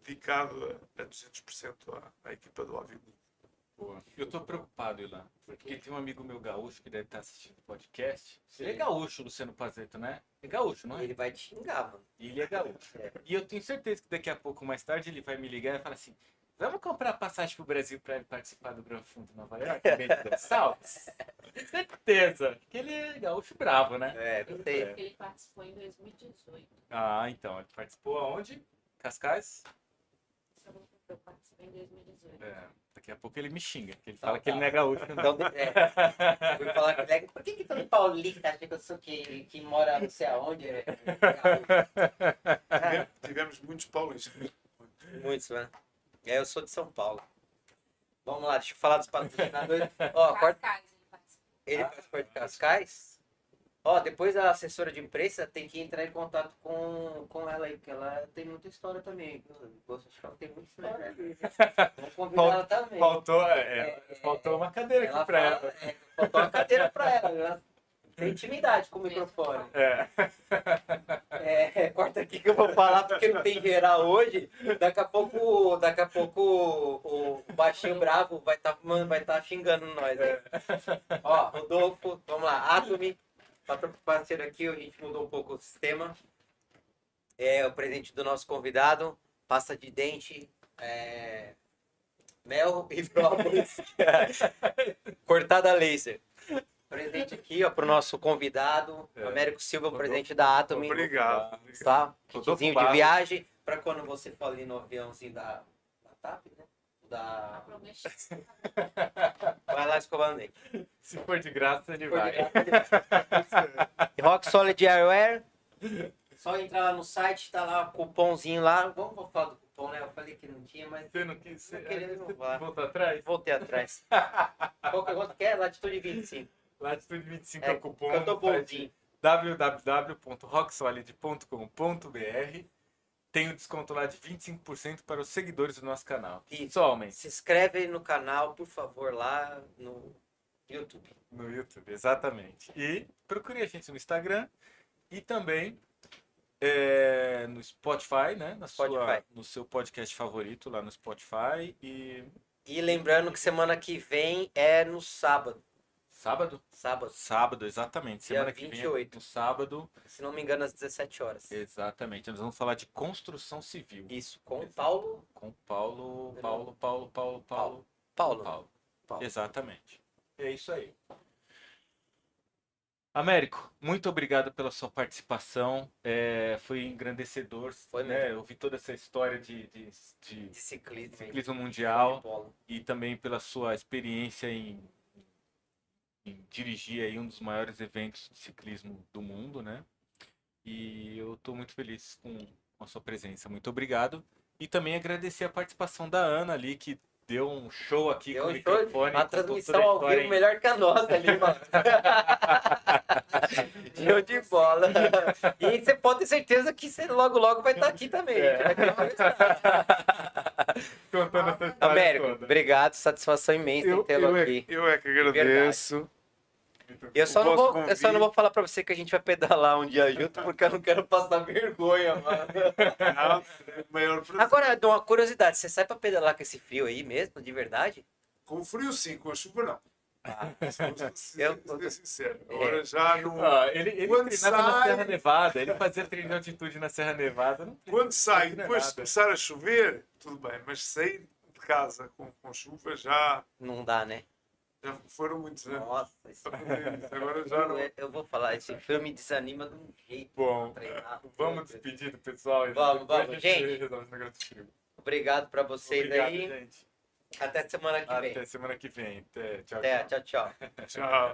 dedicado a 200% à equipa do Aviv. Boa. Eu tô preocupado, Ilan, porque tem um amigo meu gaúcho que deve estar assistindo o podcast. Ele é gaúcho, Luciano Pazeto, né? É gaúcho, não é? Ele vai te xingar, mano. Ele é gaúcho. E eu tenho certeza que daqui a pouco, mais tarde, ele vai me ligar e falar assim: vamos comprar passagem pro Brasil para ele participar do Gran Fundo Nova York? Bento Gonçalves? Certeza. Que ele é gaúcho bravo, né? Não tem. Porque ele participou em 2018. Ah, então. Ele participou aonde? Cascais? Eu participei em 2018. Daqui a pouco ele me xinga, que ele fala que ele não é gaúcho. Não. Então, eu vou falar que ele é... Por que todo paulista acha que eu sou que mora não sei aonde? Tivemos muitos paulistas. Muitos, né? Eu sou de São Paulo. Vamos lá, deixa eu falar dos patrocinadores. Ó, Cascais, ele participou. ele participou de Cascais? Ó, depois a assessora de imprensa tem que entrar em contato com ela aí, porque ela tem muita história também. Acho que ela tem muita história ali. Vamos convidar ela também. Faltou uma cadeira aqui pra ela. Faltou uma cadeira pra ela. Ela tem intimidade com o microfone. Corta aqui que eu vou falar porque não tem geral hoje. Daqui a pouco o baixinho bravo vai tá xingando nós. Hein? Ó, Rodolfo, vamos lá. Atomy, parceiro aqui, a gente mudou um pouco o sistema. É o presente do nosso convidado, pasta de dente, mel e própolis. Cortada a laser. Presente aqui, ó, pro nosso convidado, Américo Silva, o presente da Atomy. Obrigado. Tá? Rodolfo Kitzinho de Barros. viagem, pra quando você for ali no aviãozinho da TAP, né? Tá prometido. Vai lá escovando ele. Se for de graça, ele vai. Rock Solid Airwear. Só entrar lá no site, tá lá o cupomzinho lá. Vamos falar do cupom, né? Eu falei que não tinha, mas Você não quis Não queria renovar. voltar atrás? voltei atrás. Qual que é? Latitude 25. Latitude 25 é o cupom. Eu tô no site bonzinho. www.rocksolid.com.br. Tem um desconto lá de 25% para os seguidores do nosso canal. Isso. Só homens Se inscreve no canal, por favor, lá no YouTube. no YouTube, exatamente. E procure a gente no Instagram e também no Spotify, né? Spotify. No seu podcast favorito lá no Spotify. E E lembrando que semana que vem é no sábado. sábado? Sábado, Sábado, exatamente. Dia Semana que vem, 28. no sábado, se não me engano, às 17 horas. exatamente. Nós vamos falar de construção civil. Isso, com o Paulo. Com Paulo. Paulo. Exatamente. É isso aí. Américo, muito obrigado pela sua participação. Foi engrandecedor, Foi né? mesmo. Eu vi toda essa história de De ciclismo. ciclismo Show mundial de bola. e também pela sua experiência em dirigir aí um dos maiores eventos de ciclismo do mundo, né? E eu estou muito feliz com a sua presença. Muito obrigado. E também agradecer a participação da Ana ali, que deu um show aqui Deu com o um show, microfone. a contou transmissão toda a ao história vivo em- melhor que a nossa ali, mano. Show de bola. E você pode ter certeza que você logo vai estar aqui também. É. Vai ter Contando essa história Américo, toda. obrigado, satisfação imensa em tê-lo aqui. Eu é que agradeço. Eu só, o não vosso vou, eu só não convite. vou falar pra você que a gente vai pedalar um dia junto, porque eu não quero passar vergonha, mano. Não, é o maior prazer. Agora, dá uma curiosidade, você sai pra pedalar com esse frio aí mesmo, de verdade? Com frio sim, com a chuva não. Ah, Ser sincero. Agora já não. Ele Quando treinava na sai- Serra Nevada, ele fazia treino de altitude na Serra Nevada. Não tem- Quando sai, não é depois de nada. começar a chover, tudo bem, mas sair de casa com chuva já não dá, né? foram muitos anos. Nossa, isso... Agora já não. eu vou falar, esse filme me desanima de um jeito. Bom, Treinar. vamos despedir do pessoal. e Vamos, depois vamos, a gente gente. resolve esse negócio de frio. Obrigado pra vocês Obrigado, aí. gente. Até semana que vem. Até semana que vem. Até, tchau, Até, tchau. tchau, tchau. Tchau.